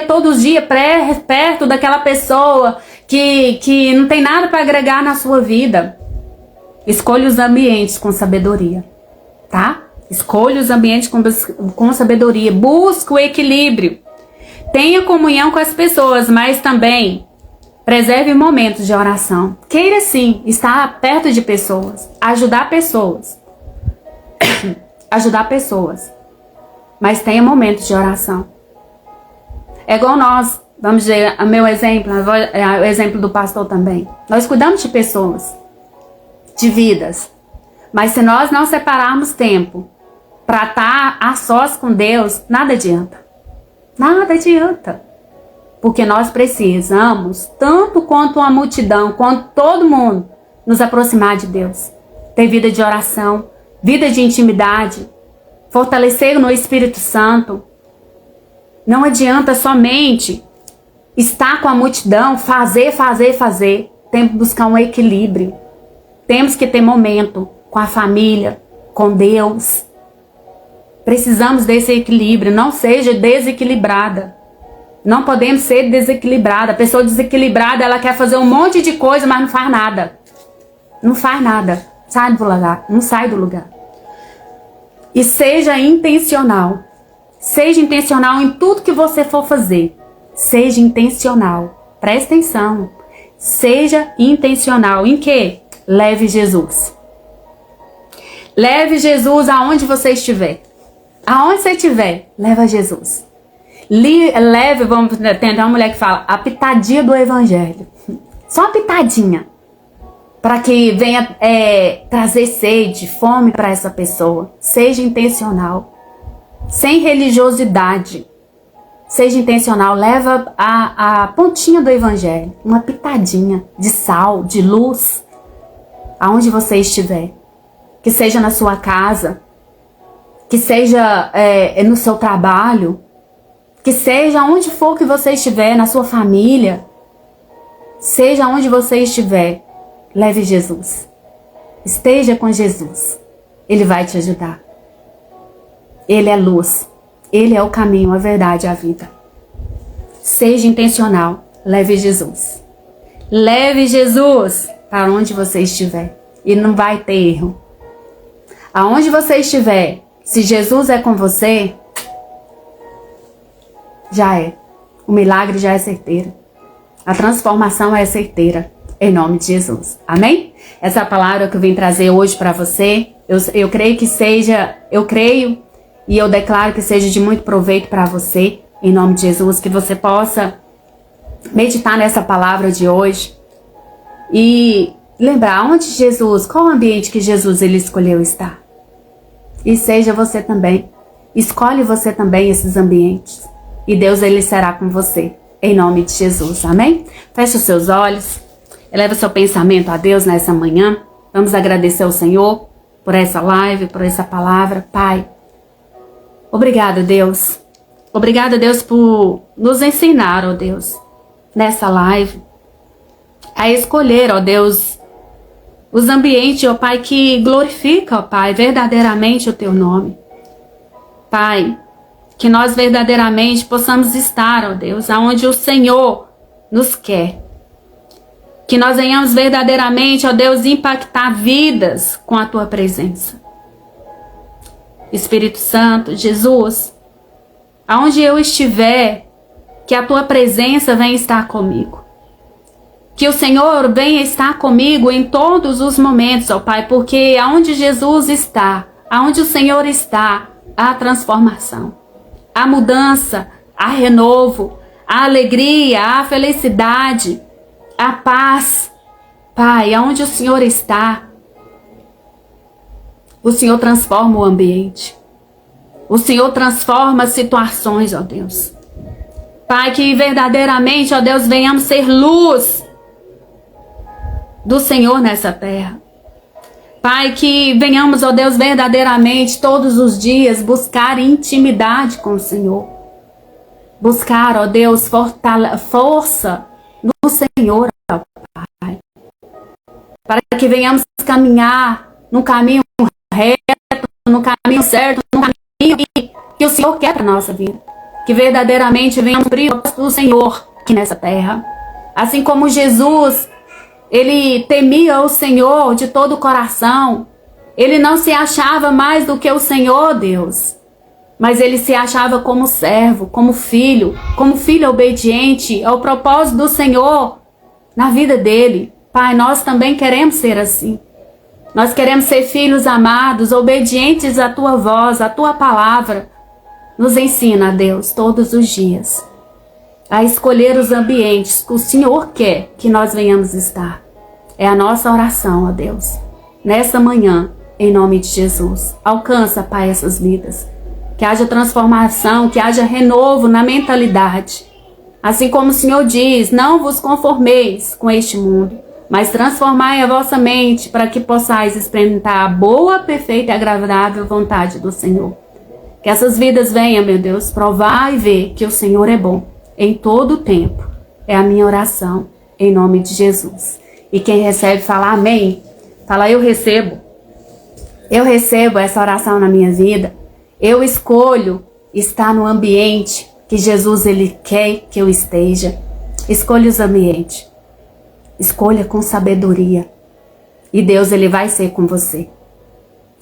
todos os dias perto daquela pessoa que não tem nada para agregar na sua vida. Escolha os ambientes com sabedoria, tá? Escolha os ambientes com sabedoria. Busque o equilíbrio. Tenha comunhão com as pessoas, mas também preserve momentos de oração. Queira sim estar perto de pessoas, ajudar pessoas. Ajudar pessoas. Mas tenha momentos de oração. É igual nós, vamos dizer, o meu exemplo, o exemplo do pastor também. Nós cuidamos de pessoas, de vidas. Mas se nós não separarmos tempo para estar a sós com Deus, nada adianta. Nada adianta. Porque nós precisamos, tanto quanto a multidão, quanto todo mundo, nos aproximar de Deus. Ter vida de oração, vida de intimidade, fortalecer no Espírito Santo. Não adianta somente estar com a multidão, fazer. Temos que buscar um equilíbrio. Temos que ter momento com a família, com Deus. Precisamos desse equilíbrio, não seja desequilibrada. Não podemos ser desequilibrada. A pessoa desequilibrada, ela quer fazer um monte de coisa, mas não faz nada. Não faz nada. Sai do lugar, não sai do lugar. E seja intencional. Seja intencional em tudo que você for fazer. Seja intencional. Presta atenção. Seja intencional. Em quê? Leve Jesus. Leve Jesus aonde você estiver. Aonde você estiver, leva Jesus. Leve, tem uma mulher que fala, a pitadinha do evangelho. Só uma pitadinha. Para que venha trazer sede, fome para essa pessoa. Seja intencional. Sem religiosidade. Seja intencional. Leva a pontinha do evangelho. Uma pitadinha de sal, de luz. Aonde você estiver. Que seja na sua casa. Que seja no seu trabalho. Que seja onde for que você estiver, na sua família. Seja onde você estiver. Leve Jesus. Esteja com Jesus. Ele vai te ajudar. Ele é luz. Ele é o caminho, a verdade e a vida. Seja intencional. Leve Jesus. Leve Jesus para onde você estiver. E não vai ter erro. Aonde você estiver, se Jesus é com você, já é. O milagre já é certeiro. A transformação é certeira. Em nome de Jesus. Amém? Essa é a palavra que eu vim trazer hoje para você. Eu creio que seja, eu creio e eu declaro que seja de muito proveito para você. Em nome de Jesus. Que você possa meditar nessa palavra de hoje. E lembrar onde Jesus, qual o ambiente que Jesus ele escolheu estar. E seja você também. Escolhe você também esses ambientes. E Deus ele será com você. Em nome de Jesus. Amém? Feche os seus olhos. Eleva seu pensamento a Deus nessa manhã. Vamos agradecer ao Senhor por essa live, por essa palavra. Pai, obrigada, Deus. Obrigada, Deus, por nos ensinar, ó Deus, nessa live, a escolher, ó Deus, os ambientes, ó Pai, que glorificam, ó Pai, verdadeiramente o Teu nome. Pai, que nós verdadeiramente possamos estar, ó Deus, aonde o Senhor nos quer. Que nós venhamos verdadeiramente, ó Deus, impactar vidas com a Tua presença. Espírito Santo, Jesus, aonde eu estiver, que a Tua presença venha estar comigo. Que o Senhor venha estar comigo em todos os momentos, ó Pai, porque aonde Jesus está, aonde o Senhor está, há transformação, há mudança, há renovo, há alegria, há felicidade, há paz. Pai, aonde o Senhor está, o Senhor transforma o ambiente. O Senhor transforma situações, ó Deus. Pai, que verdadeiramente, ó Deus, venhamos ser luz do Senhor nessa terra. Pai, que venhamos, ó Deus, verdadeiramente todos os dias buscar intimidade com o Senhor. Buscar, ó Deus, força no Senhor, ó Pai. Para que venhamos caminhar no caminho reto, no caminho certo, no caminho que o Senhor quer para a nossa vida. Que verdadeiramente venhamos cumprir o propósito do Senhor aqui nessa terra. Assim como Jesus, ele temia o Senhor de todo o coração. Ele não se achava mais do que o Senhor, Deus. Mas ele se achava como servo, como filho obediente ao propósito do Senhor na vida dele. Pai, nós também queremos ser assim. Nós queremos ser filhos amados, obedientes à Tua voz, à Tua palavra. Nos ensina, Deus, todos os dias a escolher os ambientes que o Senhor quer que nós venhamos estar. É a nossa oração, ó Deus, nessa manhã, em nome de Jesus. Alcança, Pai, essas vidas. Que haja transformação, que haja renovo na mentalidade. Assim como o Senhor diz, não vos conformeis com este mundo, mas transformai a vossa mente para que possais experimentar a boa, perfeita e agradável vontade do Senhor. Que essas vidas venham, meu Deus, provar e ver que o Senhor é bom em todo o tempo. É a minha oração, em nome de Jesus. E quem recebe, fala amém. Fala, eu recebo. Eu recebo essa oração na minha vida. Eu escolho estar no ambiente que Jesus, ele quer que eu esteja. Escolha os ambientes. Escolha com sabedoria. E Deus, ele vai ser com você.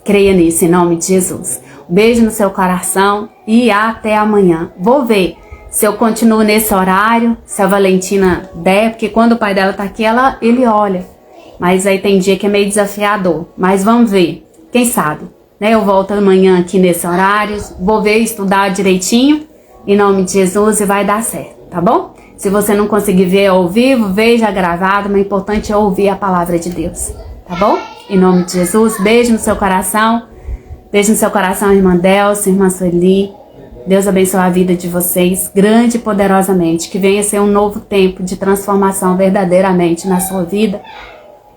Creia nisso, em nome de Jesus. Um beijo no seu coração e até amanhã. Vou ver se eu continuo nesse horário, se a Valentina der, porque quando o pai dela tá aqui, ele olha. Mas aí tem dia que é meio desafiador. Mas vamos ver, quem sabe, né? Eu volto amanhã aqui nesse horário, vou ver, estudar direitinho, em nome de Jesus, e vai dar certo, tá bom? Se você não conseguir ver ao vivo, veja gravado, mas o importante é ouvir a palavra de Deus, tá bom? Em nome de Jesus, beijo no seu coração. Beijo no seu coração, irmã Delcia, irmã Sueli. Deus abençoe a vida de vocês, grande e poderosamente. Que venha ser um novo tempo de transformação verdadeiramente na sua vida.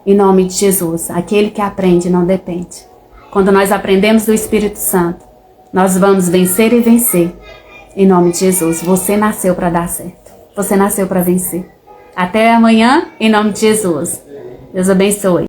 Em nome de Jesus. Aquele que aprende não depende. Quando nós aprendemos do Espírito Santo, nós vamos vencer e vencer. Em nome de Jesus. Você nasceu para dar certo. Você nasceu para vencer. Até amanhã, em nome de Jesus. Deus abençoe.